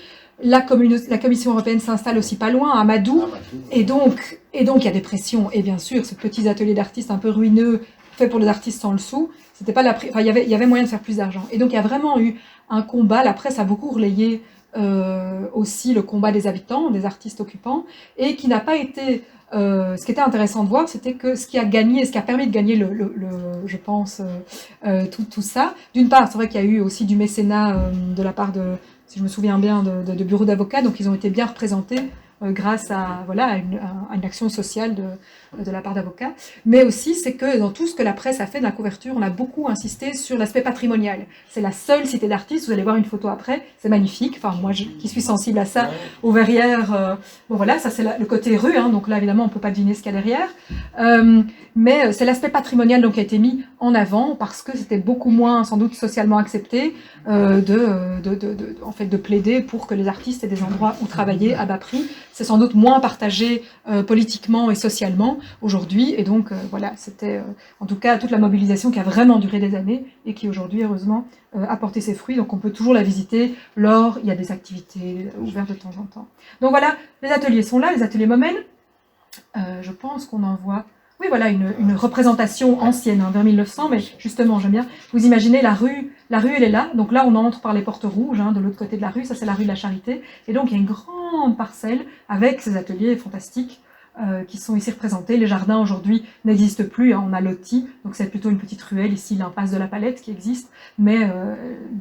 La Commission européenne s'installe aussi pas loin, à Madou, et donc il y a des pressions, et bien sûr, ce petit atelier d'artistes un peu ruineux, fait pour les artistes sans le sou, c'était pas il y avait moyen de faire plus d'argent. Et donc il y a vraiment eu un combat, la presse a beaucoup relayé aussi le combat des habitants, des artistes occupants, et qui n'a pas été... ce qui était intéressant de voir, c'était que ce qui a permis de gagner je pense, tout ça, d'une part, c'est vrai qu'il y a eu aussi du mécénat de la part de, si je me souviens bien, de bureaux d'avocats, donc ils ont été bien représentés grâce à une action sociale de la part d'avocats. Mais aussi, c'est que dans tout ce que la presse a fait de la couverture, on a beaucoup insisté sur l'aspect patrimonial. C'est la seule cité d'artistes, vous allez voir une photo après, c'est magnifique. Enfin, moi qui suis sensible à ça, aux Verrières, bon voilà, ça c'est le côté rue, hein, donc là évidemment on ne peut pas deviner ce qu'il y a derrière. Mais c'est l'aspect patrimonial donc, qui a été mis en avant parce que c'était beaucoup moins sans doute socialement accepté en fait, de plaider pour que les artistes aient des endroits où travailler à bas prix. C'est sans doute moins partagé politiquement et socialement aujourd'hui, et donc voilà, c'était en tout cas toute la mobilisation qui a vraiment duré des années et qui aujourd'hui heureusement a porté ses fruits, donc on peut toujours la visiter lors, il y a des activités ouvertes de temps en temps. Donc voilà, les ateliers sont là, les ateliers Momen, je pense qu'on en voit... Oui, voilà, une représentation ancienne, hein, vers 1900, mais justement, j'aime bien, vous imaginez la rue elle est là, donc là on entre par les portes rouges, hein, de l'autre côté de la rue, ça c'est la rue de la Charité, et donc il y a une grande parcelle avec ces ateliers fantastiques qui sont ici représentés. Les jardins aujourd'hui n'existent plus, hein, on a loti, donc c'est plutôt une petite ruelle ici, l'impasse de la Palette qui existe, mais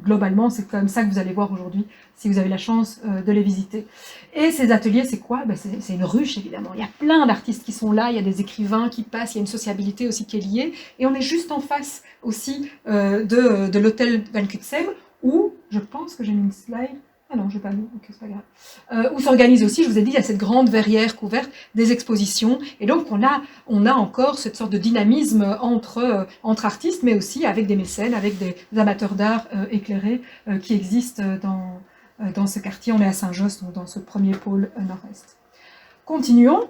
globalement c'est comme ça que vous allez voir aujourd'hui si vous avez la chance de les visiter. Et ces ateliers, c'est quoi? C'est une ruche évidemment, il y a plein d'artistes qui sont là, il y a des écrivains qui passent, il y a une sociabilité aussi qui est liée, et on est juste en face aussi de l'hôtel Van Cutsem, où, je pense que j'ai mis une slide, ah non, je n'ai pas mis, donc c'est pas grave. Où s'organise aussi, je vous ai dit, il y a cette grande verrière couverte des expositions, et donc on a encore cette sorte de dynamisme entre artistes, mais aussi avec des mécènes, avec des amateurs d'art éclairés qui existent dans ce quartier. On est à Saint-Josse, donc dans ce premier pôle nord-est. Continuons.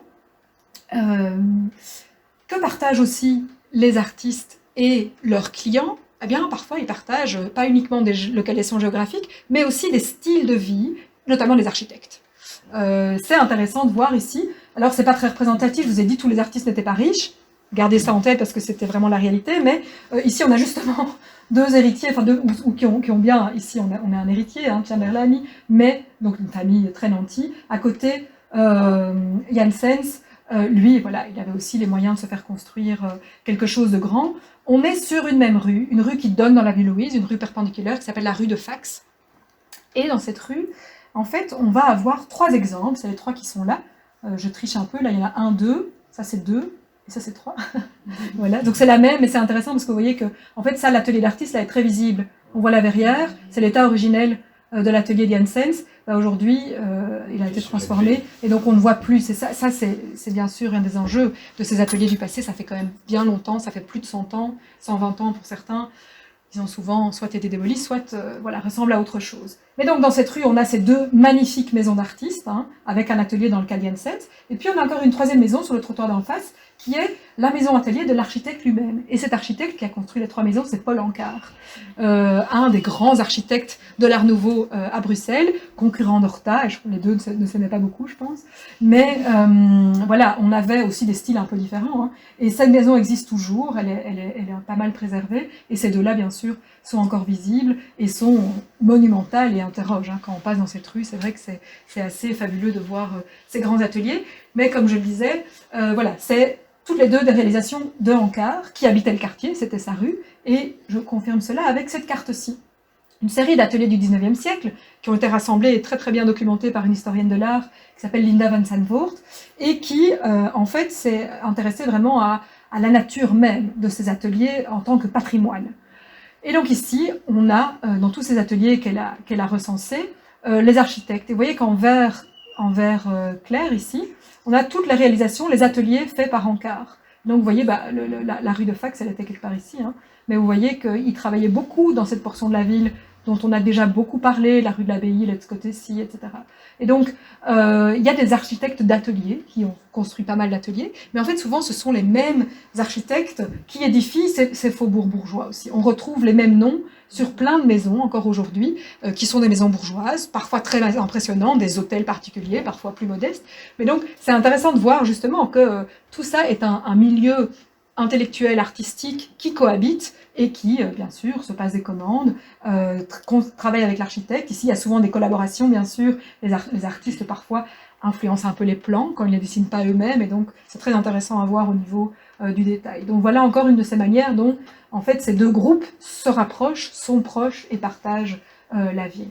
Que partagent aussi les artistes et leurs clients? Eh bien, parfois, ils partagent pas uniquement des localisations géographiques, mais aussi des styles de vie, notamment les architectes. C'est intéressant de voir ici. Alors, c'est pas très représentatif, je vous ai dit, tous les artistes n'étaient pas riches. Gardez ça en tête parce que c'était vraiment la réalité, mais ici, on a justement deux héritiers, enfin ou qui ont bien, ici, on a un héritier, hein, Pierre Berlami, mais, donc une famille très nantie. À côté, Janssens, lui, voilà, il avait aussi les moyens de se faire construire quelque chose de grand. On est sur une même rue, une rue qui donne dans la rue Louise, une rue perpendiculaire qui s'appelle la rue de Fax. Et dans cette rue, en fait, on va avoir trois exemples, c'est les trois qui sont là. Je triche un peu, là il y en a un, deux, ça c'est deux, et ça c'est trois. Voilà, donc c'est la même, mais c'est intéressant parce que vous voyez que, en fait, ça, l'atelier d'artiste, là, est très visible. On voit la verrière, c'est l'état originel de l'atelier de Janssens. Aujourd'hui, il a été transformé, et donc on ne voit plus. Ça c'est bien sûr un des enjeux de ces ateliers du passé. Ça fait quand même bien longtemps, ça fait plus de 100 ans, 120 ans pour certains. Ils ont souvent soit été démolis, soit voilà, ressemblent à autre chose. Mais donc dans cette rue, on a ces deux magnifiques maisons d'artistes, hein, avec un atelier dans le Kalienset. Et puis on a encore une troisième maison sur le trottoir d'en face, qui est la maison-atelier de l'architecte lui-même. Et cet architecte qui a construit les trois maisons, c'est Paul Ancar, un des grands architectes de l'Art Nouveau à Bruxelles, concurrent d'Horta, et les deux ne s'aimaient pas beaucoup, je pense. Mais voilà, on avait aussi des styles un peu différents. Hein. Et cette maison existe toujours, elle est pas mal préservée, et ces deux-là, bien sûr, sont encore visibles et sont monumentales et interrogent. Hein. Quand on passe dans cette rue, c'est vrai que c'est assez fabuleux de voir ces grands ateliers. Mais comme je le disais, voilà, c'est toutes les deux des réalisations de Ancar, qui habitait le quartier, c'était sa rue, et je confirme cela avec cette carte-ci. Une série d'ateliers du 19e siècle, qui ont été rassemblés et très très bien documentés par une historienne de l'art, qui s'appelle Linda van Zandvoort, et qui, en fait, s'est intéressée vraiment à la nature même de ces ateliers en tant que patrimoine. Et donc ici, on a, dans tous ces ateliers qu'elle a recensés, les architectes. Et vous voyez qu'en vert clair, ici, on a toutes les réalisations, les ateliers faits par Ancar. Donc vous voyez, la rue de Fax, elle était quelque part ici, hein, mais vous voyez qu'il travaillait beaucoup dans cette portion de la ville dont on a déjà beaucoup parlé, la rue de l'Abbaye, de ce côté-ci, etc. Et donc, il y a des architectes d'ateliers qui ont construit pas mal d'ateliers, mais en fait, souvent, ce sont les mêmes architectes qui édifient ces faubourgs bourgeois aussi. On retrouve les mêmes noms sur plein de maisons, encore aujourd'hui, qui sont des maisons bourgeoises, parfois très impressionnantes, des hôtels particuliers, parfois plus modestes. Mais donc, c'est intéressant de voir justement que tout ça est un milieu intellectuel, artistique, qui cohabite et qui, bien sûr, se passe des commandes, travaille avec l'architecte. Ici, il y a souvent des collaborations, bien sûr. Les artistes, parfois, influencent un peu les plans quand ils ne les dessinent pas eux-mêmes, et donc c'est très intéressant à voir au niveau du détail. Donc voilà encore une de ces manières dont, en fait, ces deux groupes se rapprochent, sont proches et partagent la ville.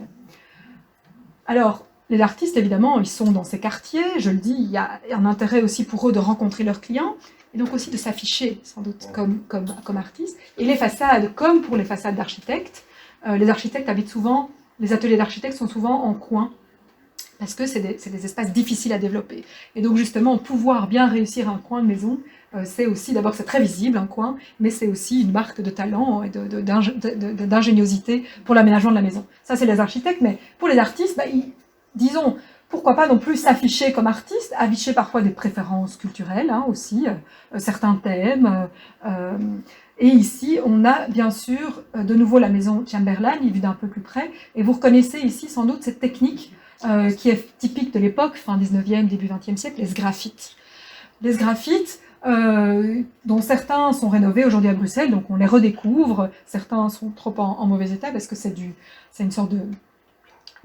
Alors, les artistes, évidemment, ils sont dans ces quartiers, je le dis, il y a un intérêt aussi pour eux de rencontrer leurs clients, et donc aussi de s'afficher, sans doute, comme artistes. Et les façades, comme pour les façades d'architectes, les architectes habitent souvent, les ateliers d'architectes sont souvent en coin, parce que c'est des espaces difficiles à développer. Et donc justement, pouvoir bien réussir un coin de maison, c'est aussi, d'abord c'est très visible un coin, mais c'est aussi une marque de talent et d'ingéniosité pour l'aménagement de la maison. Ça c'est les architectes, mais pour les artistes, disons, pourquoi pas non plus s'afficher comme artiste, afficher parfois des préférences culturelles hein, aussi, certains thèmes. Et ici, on a bien sûr de nouveau la maison Chamberlain, vue d'un peu plus près, et vous reconnaissez ici sans doute cette technique qui est typique de l'époque, fin 19e, début 20e siècle, les sgraffites. Les sgraffites, dont certains sont rénovés aujourd'hui à Bruxelles, donc on les redécouvre, certains sont trop en mauvais état parce que c'est une sorte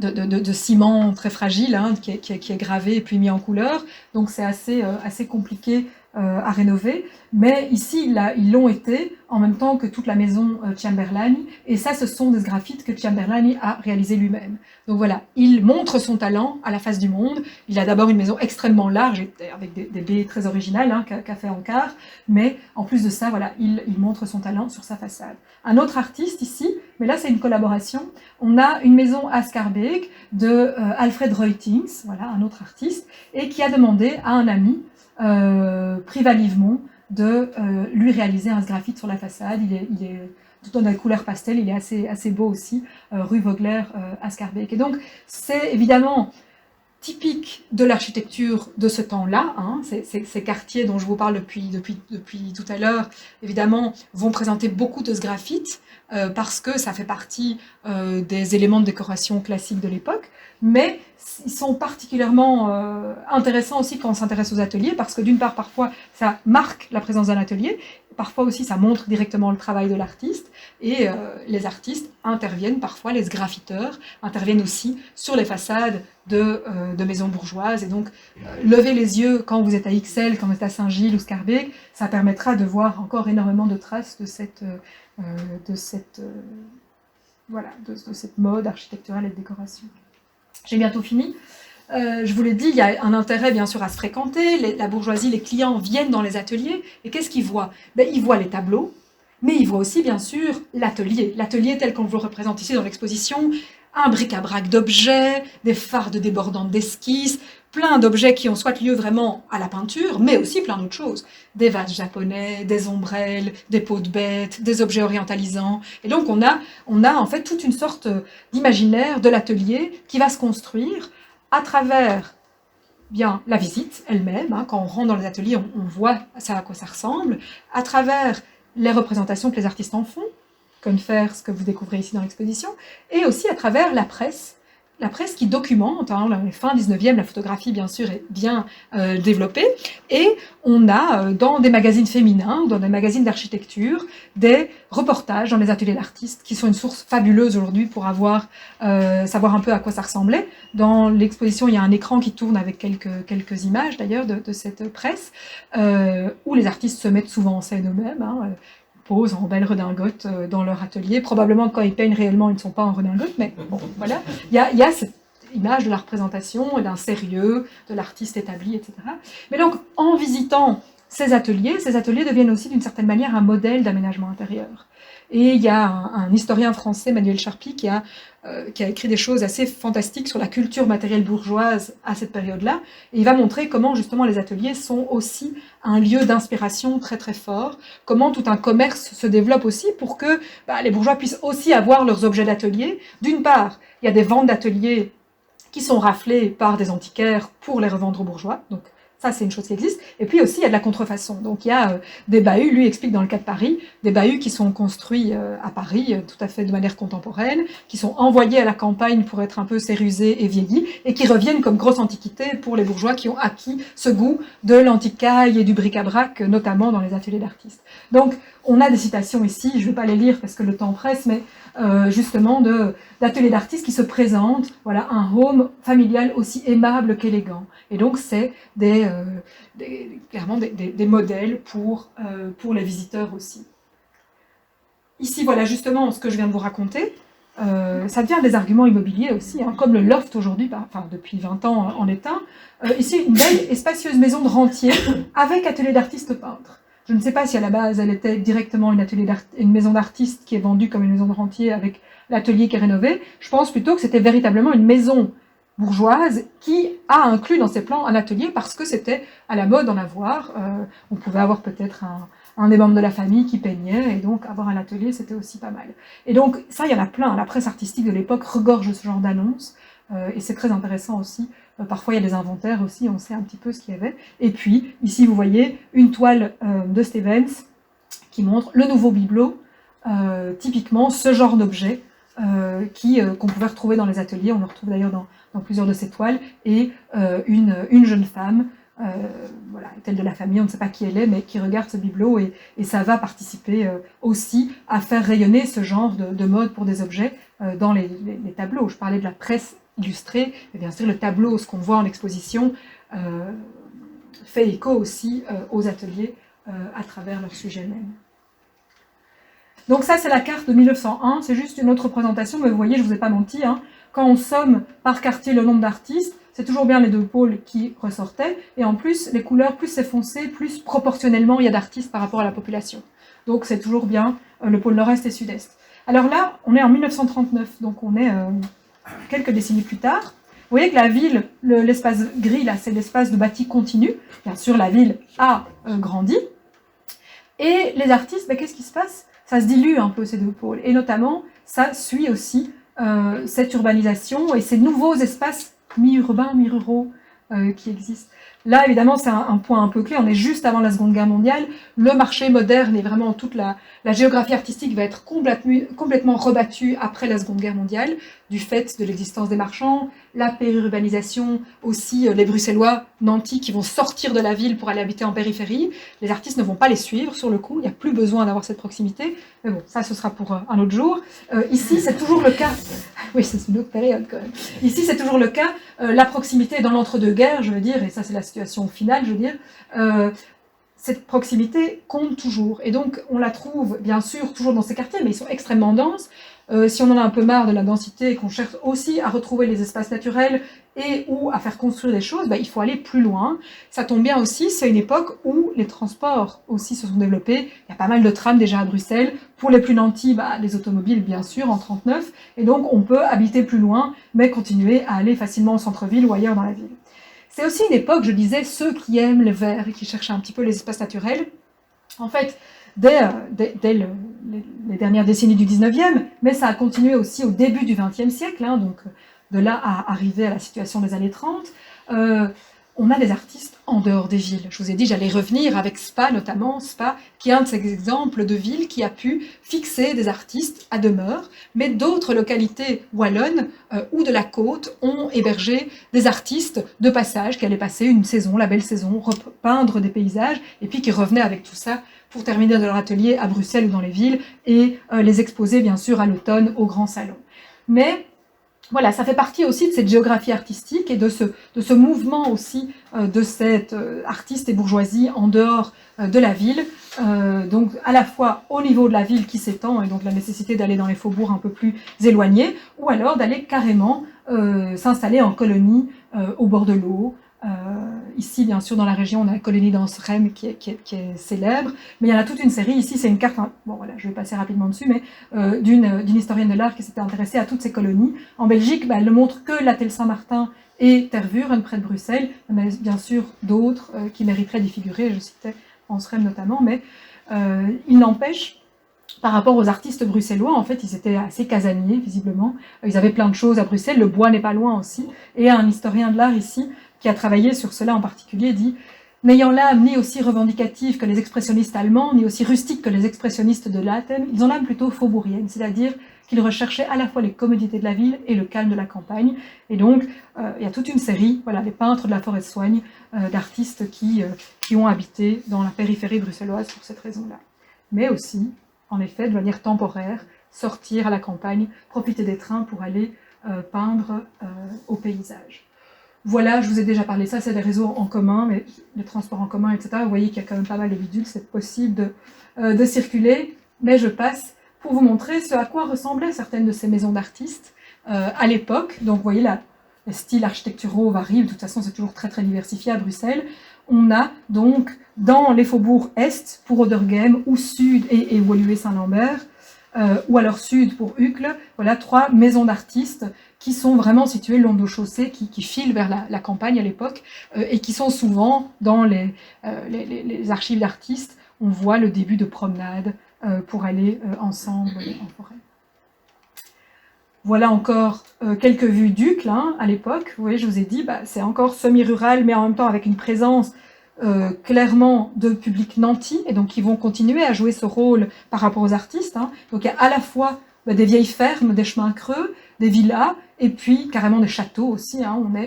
de ciment très fragile hein, qui est gravé et puis mis en couleur, donc c'est assez compliqué à rénover, mais ici ils l'ont été en même temps que toute la maison Chamberlain, et ça ce sont des sgraffites que Chamberlain a réalisé lui-même. Donc voilà, il montre son talent à la face du monde. Il a d'abord une maison extrêmement large avec des baies très originales hein, qu'a fait Ancar, mais en plus de ça, voilà, il montre son talent sur sa façade. Un autre artiste ici, mais là c'est une collaboration, on a une maison à Schaerbeek de Alfred Reutings, voilà, un autre artiste, et qui a demandé à un ami, Priva Livemont, de lui réaliser un sgraffite sur la façade. Il est tout dans la couleur pastel, il est assez beau aussi, rue Vogler à Schaerbeek. Et donc c'est évidemment typique de l'architecture de ce temps-là, hein. Ces quartiers dont je vous parle depuis tout à l'heure, évidemment, vont présenter beaucoup de sgraffites, parce que ça fait partie des éléments de décoration classiques de l'époque, mais ils sont particulièrement intéressants aussi quand on s'intéresse aux ateliers, parce que d'une part, parfois, ça marque la présence d'un atelier, parfois aussi ça montre directement le travail de l'artiste, et les artistes interviennent, parfois les sgraffiteurs interviennent aussi sur les façades de maisons bourgeoises, et donc lever les yeux quand vous êtes à Ixelles, quand vous êtes à Saint-Gilles ou Schaerbeek, ça permettra de voir encore énormément de traces de cette mode architecturale et de décoration. J'ai bientôt fini. Je vous l'ai dit, il y a un intérêt bien sûr à se fréquenter, la bourgeoisie, les clients viennent dans les ateliers, et qu'est-ce qu'ils voient? Ils voient les tableaux, mais ils voient aussi bien sûr l'atelier tel qu'on vous le représente ici dans l'exposition, un bric-à-brac d'objets, des fardes débordantes d'esquisses, plein d'objets qui ont soit lieu vraiment à la peinture, mais aussi plein d'autres choses. Des vases japonais, des ombrelles, des peaux de bêtes, des objets orientalisants. Et donc on a en fait toute une sorte d'imaginaire de l'atelier qui va se construire à travers bien la visite elle-même. Hein, quand on rentre dans les ateliers, on voit ça à quoi ça ressemble, à travers les représentations que les artistes en font, comme faire ce que vous découvrez ici dans l'exposition, et aussi à travers la presse qui documente, hein, la fin 19e, la photographie bien sûr est bien développée, et on a dans des magazines féminins, dans des magazines d'architecture, des reportages dans les ateliers d'artistes, qui sont une source fabuleuse aujourd'hui pour savoir un peu à quoi ça ressemblait. Dans l'exposition, il y a un écran qui tourne avec quelques images d'ailleurs de cette presse, où les artistes se mettent souvent en scène eux-mêmes, hein, posent en belle redingote dans leur atelier. Probablement, quand ils peignent réellement, ils ne sont pas en redingote, mais bon, voilà. Il y a cette image de la représentation, d'un sérieux, de l'artiste établi, etc. Mais donc, en visitant ces ateliers deviennent aussi d'une certaine manière un modèle d'aménagement intérieur. Et il y a un historien français, Manuel Charpy, qui a écrit des choses assez fantastiques sur la culture matérielle bourgeoise à cette période-là. Et il va montrer comment justement les ateliers sont aussi un lieu d'inspiration très très fort, comment tout un commerce se développe aussi pour que les bourgeois puissent aussi avoir leurs objets d'atelier. D'une part, il y a des ventes d'ateliers qui sont raflées par des antiquaires pour les revendre aux bourgeois, donc ça, c'est une chose qui existe. Et puis aussi, il y a de la contrefaçon. Donc, il y a des bahuts, lui explique dans le cas de Paris, des bahuts qui sont construits à Paris, tout à fait de manière contemporaine, qui sont envoyés à la campagne pour être un peu sérusés et vieillis, et qui reviennent comme grosse antiquité pour les bourgeois qui ont acquis ce goût de l'antiquaille et du bric-à-brac, notamment dans les ateliers d'artistes. Donc, on a des citations ici, je ne vais pas les lire parce que le temps presse, mais justement d'ateliers d'artistes qui se présentent, voilà, un home familial aussi aimable qu'élégant. Et donc c'est clairement des modèles pour les visiteurs aussi. Ici, voilà justement ce que je viens de vous raconter. Ça devient des arguments immobiliers aussi, hein, comme le loft aujourd'hui, enfin depuis 20 ans en est un. Ici, une belle et spacieuse maison de rentier avec atelier d'artiste peintre. Je ne sais pas si à la base elle était directement une maison d'artiste qui est vendue comme une maison de rentier avec l'atelier qui est rénové. Je pense plutôt que c'était véritablement une maison bourgeoise qui a inclus dans ses plans un atelier parce que c'était à la mode d'en avoir. On pouvait avoir peut-être un des membres de la famille qui peignait, et donc avoir un atelier, c'était aussi pas mal. Et donc ça, il y en a plein. La presse artistique de l'époque regorge de ce genre d'annonces, et c'est très intéressant aussi. Parfois, il y a des inventaires aussi, on sait un petit peu ce qu'il y avait. Et puis, ici, vous voyez une toile de Stevens qui montre le nouveau bibelot, typiquement ce genre d'objet qu'on pouvait retrouver dans les ateliers. On le retrouve d'ailleurs dans plusieurs de ces toiles. Et une jeune femme, voilà, est-elle de la famille, on ne sait pas qui elle est, mais qui regarde ce bibelot, et ça va participer aussi à faire rayonner ce genre de mode pour des objets dans les tableaux. Je parlais de la presse illustrée, et bien sûr le tableau, ce qu'on voit en exposition, fait écho aussi aux ateliers à travers leur sujet même. Donc ça, c'est la carte de 1901, c'est juste une autre représentation, mais vous voyez, je ne vous ai pas menti, hein, quand on somme par quartier le nombre d'artistes, c'est toujours bien les deux pôles qui ressortaient, et en plus, les couleurs, plus c'est foncé, plus proportionnellement il y a d'artistes par rapport à la population. Donc c'est toujours bien le pôle nord-est et sud-est. Alors là, on est en 1939, donc on est quelques décennies plus tard. Vous voyez que la ville, l'espace gris, là, c'est l'espace de bâti continu. Bien sûr, la ville a grandi. Et les artistes, qu'est-ce qui se passe? Ça se dilue un peu, ces deux pôles. Et notamment, ça suit aussi cette urbanisation et ces nouveaux espaces mi-urbains, mi-ruraux qui existent. Là, évidemment, c'est un point un peu clé. On est juste avant la Seconde Guerre mondiale. Le marché moderne et vraiment toute la géographie artistique va être complètement rebattue après la Seconde Guerre mondiale, du fait de l'existence des marchands, la périurbanisation, aussi les Bruxellois nantis qui vont sortir de la ville pour aller habiter en périphérie. Les artistes ne vont pas les suivre sur le coup. Il n'y a plus besoin d'avoir cette proximité. Mais bon, ça, ce sera pour un autre jour. Ici, c'est toujours le cas. Oui, c'est une autre période quand même. Ici, c'est toujours le cas. La proximité dans l'entre-deux-guerres, je veux dire, et ça, c'est la situation finale, je veux dire, cette proximité compte toujours. Et donc, on la trouve, bien sûr, toujours dans ces quartiers, mais ils sont extrêmement denses. Si on en a un peu marre de la densité et qu'on cherche aussi à retrouver les espaces naturels et ou à faire construire des choses, il faut aller plus loin. Ça tombe bien aussi, c'est une époque où les transports aussi se sont développés. Il y a pas mal de trams déjà à Bruxelles. Pour les plus nantis, les automobiles bien sûr en 39, et donc on peut habiter plus loin, mais continuer à aller facilement au centre-ville ou ailleurs dans la ville. C'est aussi une époque, je disais, ceux qui aiment les verts et qui cherchent un petit peu les espaces naturels. En fait, dès les dernières décennies du 19e, mais ça a continué aussi au début du 20e siècle, donc de là à arriver à la situation des années 30, on a des artistes en dehors des villes. Je vous ai dit, j'allais revenir avec Spa notamment, Spa qui est un de ces exemples de villes qui a pu fixer des artistes à demeure, mais d'autres localités wallonnes ou de la côte ont hébergé des artistes de passage qui allaient passer une saison, la belle saison, repeindre des paysages, et puis qui revenaient avec tout ça pour terminer leur atelier à Bruxelles ou dans les villes, et les exposer bien sûr à l'automne au grand salon. Mais voilà, ça fait partie aussi de cette géographie artistique et de ce mouvement aussi de cette artiste et bourgeoisie en dehors de la ville, donc à la fois au niveau de la ville qui s'étend, et donc la nécessité d'aller dans les faubourgs un peu plus éloignés, ou alors d'aller carrément s'installer en colonie au bord de l'eau. Ici, bien sûr, dans la région, on a la colonie d'Anserem qui est célèbre, mais il y en a toute une série. Ici, c'est une carte, bon voilà, je vais passer rapidement dessus, mais d'une historienne de l'art qui s'était intéressée à toutes ces colonies. En Belgique, elle ne montre que la Telle Saint-Martin et Tervuren, près de Bruxelles. Il y en a bien sûr d'autres qui mériteraient d'y figurer, je citais Anserem notamment, mais il n'empêche, par rapport aux artistes bruxellois, en fait, ils étaient assez casaniers, visiblement. Ils avaient plein de choses à Bruxelles, le bois n'est pas loin aussi, et un historien de l'art ici, qui a travaillé sur cela en particulier, dit « N'ayant l'âme ni aussi revendicative que les expressionnistes allemands, ni aussi rustique que les expressionnistes de Latem, ils ont l'âme plutôt faubourienne, c'est-à-dire qu'ils recherchaient à la fois les commodités de la ville et le calme de la campagne. » Et donc, il y a toute une série, voilà, les peintres de la Forêt-de-Soigne, d'artistes qui ont habité dans la périphérie bruxelloise pour cette raison-là. Mais aussi, en effet, de manière temporaire, sortir à la campagne, profiter des trains pour aller peindre au paysage. Voilà, je vous ai déjà parlé de ça, c'est des réseaux en commun, mais les transports en commun, etc. Vous voyez qu'il y a quand même pas mal de bidules, c'est possible de circuler, mais je passe pour vous montrer ce à quoi ressemblaient certaines de ces maisons d'artistes à l'époque. Donc vous voyez là, les styles architecturaux varient, de toute façon c'est toujours très très diversifié à Bruxelles. On a donc dans les faubourgs est pour Oderghem, ou sud et Woluwe-Saint-Lambert, ou alors sud pour Uccle, voilà 3 maisons d'artistes qui sont vraiment situées le long de chaussées, qui filent vers la campagne à l'époque, et qui sont souvent dans les archives d'artistes. On voit le début de promenades pour aller ensemble en forêt. Voilà encore quelques vues d'Uccle à l'époque. Vous voyez, je vous ai dit, c'est encore semi-rural, mais en même temps avec une présence clairement de public nanti, et donc qui vont continuer à jouer ce rôle par rapport aux artistes. Donc il y a à la fois des vieilles fermes, des chemins creux, des villas, et puis carrément des châteaux aussi,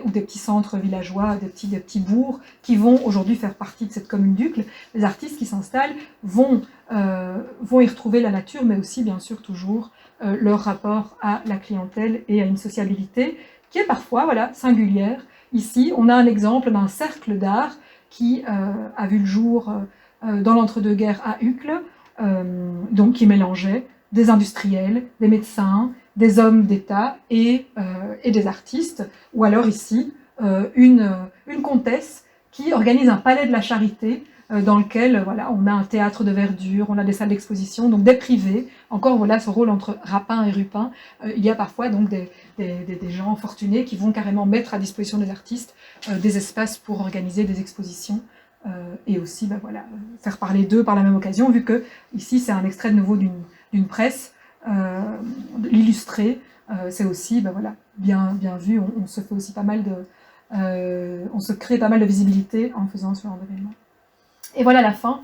ou des petits centres villageois, des petits bourgs qui vont aujourd'hui faire partie de cette commune d'Uccle. Les artistes qui s'installent vont y retrouver la nature, mais aussi bien sûr toujours leur rapport à la clientèle et à une sociabilité qui est parfois singulière. Ici, on a un exemple d'un cercle d'art qui a vu le jour dans l'entre-deux-guerres à Uccle, donc qui mélangeait des industriels, des médecins, des hommes d'État et des artistes, ou alors ici, une comtesse qui organise un palais de la charité dans lequel on a un théâtre de verdure, on a des salles d'exposition, donc des privés. Encore ce rôle entre rapin et rupin. Il y a parfois donc des gens fortunés qui vont carrément mettre à disposition des artistes des espaces pour organiser des expositions et aussi faire parler d'eux par la même occasion, vu que ici c'est un extrait de nouveau d'une presse, l'illustré, c'est aussi bien vu, on se fait aussi pas mal on se crée pas mal de visibilité en faisant ce genre d'événement. Et voilà la fin.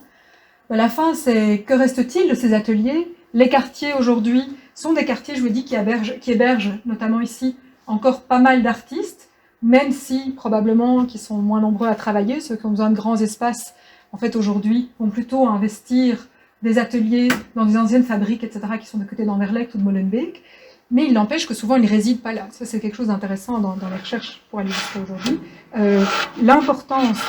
La fin, c'est que reste-t-il de ces ateliers? Les quartiers aujourd'hui sont des quartiers, je vous dis, qui hébergent notamment ici encore pas mal d'artistes, même si probablement qui sont moins nombreux à travailler. Ceux qui ont besoin de grands espaces, en fait aujourd'hui, vont plutôt investir des ateliers dans des anciennes fabriques, etc., qui sont de côté d'Anderlecht ou de Molenbeek. Mais il n'empêche que souvent ils ne résident pas là. Ça, c'est quelque chose d'intéressant dans les recherches pour aller jusqu'à aujourd'hui. L'importance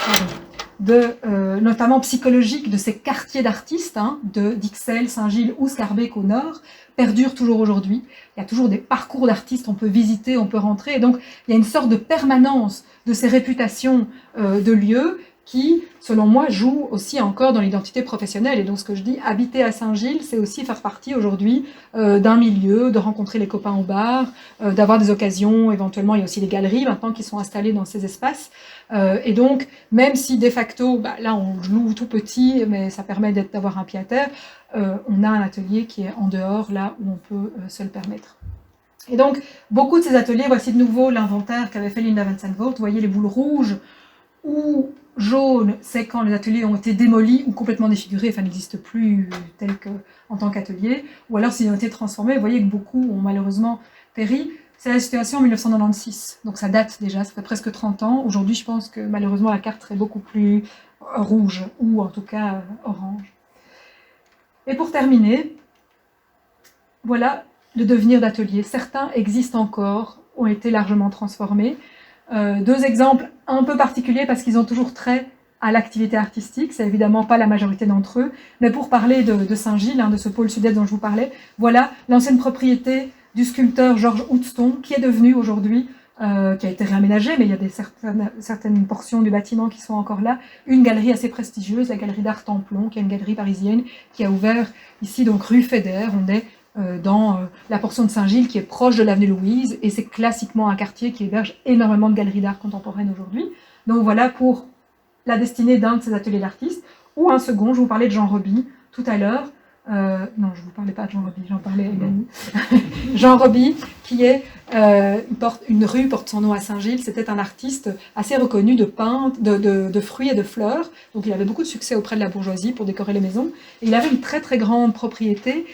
notamment psychologiques de ces quartiers d'artistes, hein, d'Ixelles, Saint-Gilles ou Scarbeck au nord, perdurent toujours aujourd'hui. Il y a toujours des parcours d'artistes, on peut visiter, on peut rentrer, et donc il y a une sorte de permanence de ces réputations de lieux qui, selon moi, jouent aussi encore dans l'identité professionnelle. Et donc ce que je dis, habiter à Saint-Gilles, c'est aussi faire partie aujourd'hui d'un milieu, de rencontrer les copains au bar, d'avoir des occasions, éventuellement il y a aussi des galeries maintenant qui sont installées dans ces espaces. Et donc, même si de facto, là on loue tout petit, mais ça permet d'avoir un pied à terre, on a un atelier qui est en dehors, là où on peut se le permettre. Et donc, beaucoup de ces ateliers, voici de nouveau l'inventaire qu'avait fait Linda Van Zandvoort. Vous voyez les boules rouges ou jaunes, c'est quand les ateliers ont été démolis ou complètement défigurés, enfin n'existent plus tels qu'en tant qu'atelier, ou alors s'ils ont été transformés. Vous voyez que beaucoup ont malheureusement péri. C'est la situation en 1996, donc ça date déjà, ça fait presque 30 ans. Aujourd'hui, je pense que malheureusement la carte serait beaucoup plus rouge, ou en tout cas orange. Et pour terminer, voilà le devenir d'atelier. Certains existent encore, ont été largement transformés. Deux exemples un peu particuliers parce qu'ils ont toujours trait à l'activité artistique, c'est évidemment pas la majorité d'entre eux, mais pour parler de Saint-Gilles, de ce pôle sud-est dont je vous parlais, voilà l'ancienne propriété du sculpteur Georges Houston, qui est devenu aujourd'hui, qui a été réaménagé, mais il y a certaines portions du bâtiment qui sont encore là, une galerie assez prestigieuse, la galerie d'art Templon, qui est une galerie parisienne, qui a ouvert ici, donc rue Fédère. On est dans la portion de Saint-Gilles qui est proche de l'avenue Louise, et c'est classiquement un quartier qui héberge énormément de galeries d'art contemporaine aujourd'hui. Donc voilà pour la destinée d'un de ces ateliers d'artistes, ou un second, je vous parlais de Jean Roby tout à l'heure. Non, je ne vous parlais pas de Jean Roby, j'en parlais à Hélène. Jean Roby, qui est une rue porte son nom à Saint-Gilles. C'était un artiste assez reconnu de peintre, de fruits et de fleurs. Donc il avait beaucoup de succès auprès de la bourgeoisie pour décorer les maisons. Et il avait une très très grande propriété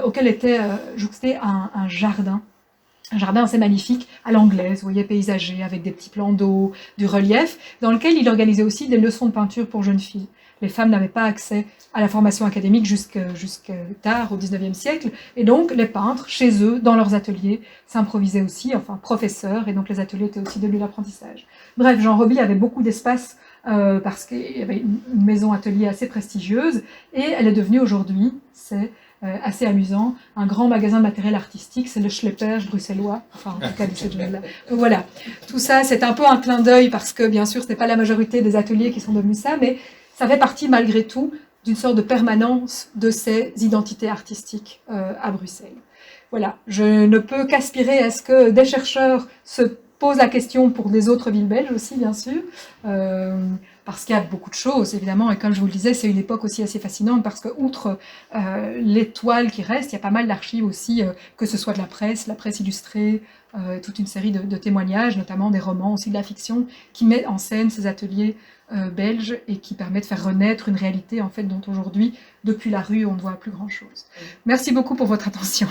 auquel était jouxté un jardin. Un jardin assez magnifique, à l'anglaise, vous voyez, paysager, avec des petits plans d'eau, du relief, dans lequel il organisait aussi des leçons de peinture pour jeunes filles. Les femmes n'avaient pas accès à la formation académique jusque tard, au XIXe siècle, et donc les peintres, chez eux, dans leurs ateliers, s'improvisaient aussi, enfin professeurs, et donc les ateliers étaient aussi de lieux d'apprentissage. Bref, Jean Roby avait beaucoup d'espace parce qu'il y avait une maison atelier assez prestigieuse, et elle est devenue aujourd'hui, c'est assez amusant, un grand magasin de matériel artistique, c'est le Schlepperge bruxellois, enfin en tout cas de cette zone-là. Donc voilà, tout ça c'est un peu un clin d'œil parce que bien sûr ce n'est pas la majorité des ateliers qui sont devenus ça, mais ça fait partie malgré tout d'une sorte de permanence de ces identités artistiques à Bruxelles. Voilà, je ne peux qu'aspirer à ce que des chercheurs se posent la question pour des autres villes belges aussi, bien sûr, parce qu'il y a beaucoup de choses, évidemment, et comme je vous le disais, c'est une époque aussi assez fascinante, parce que, outre les toiles qui restent, il y a pas mal d'archives aussi, que ce soit de la presse illustrée, toute une série de témoignages, notamment des romans, aussi de la fiction, qui mettent en scène ces ateliers belges, et qui permettent de faire renaître une réalité, en fait, dont aujourd'hui, depuis la rue, on ne voit plus grand-chose. Merci beaucoup pour votre attention.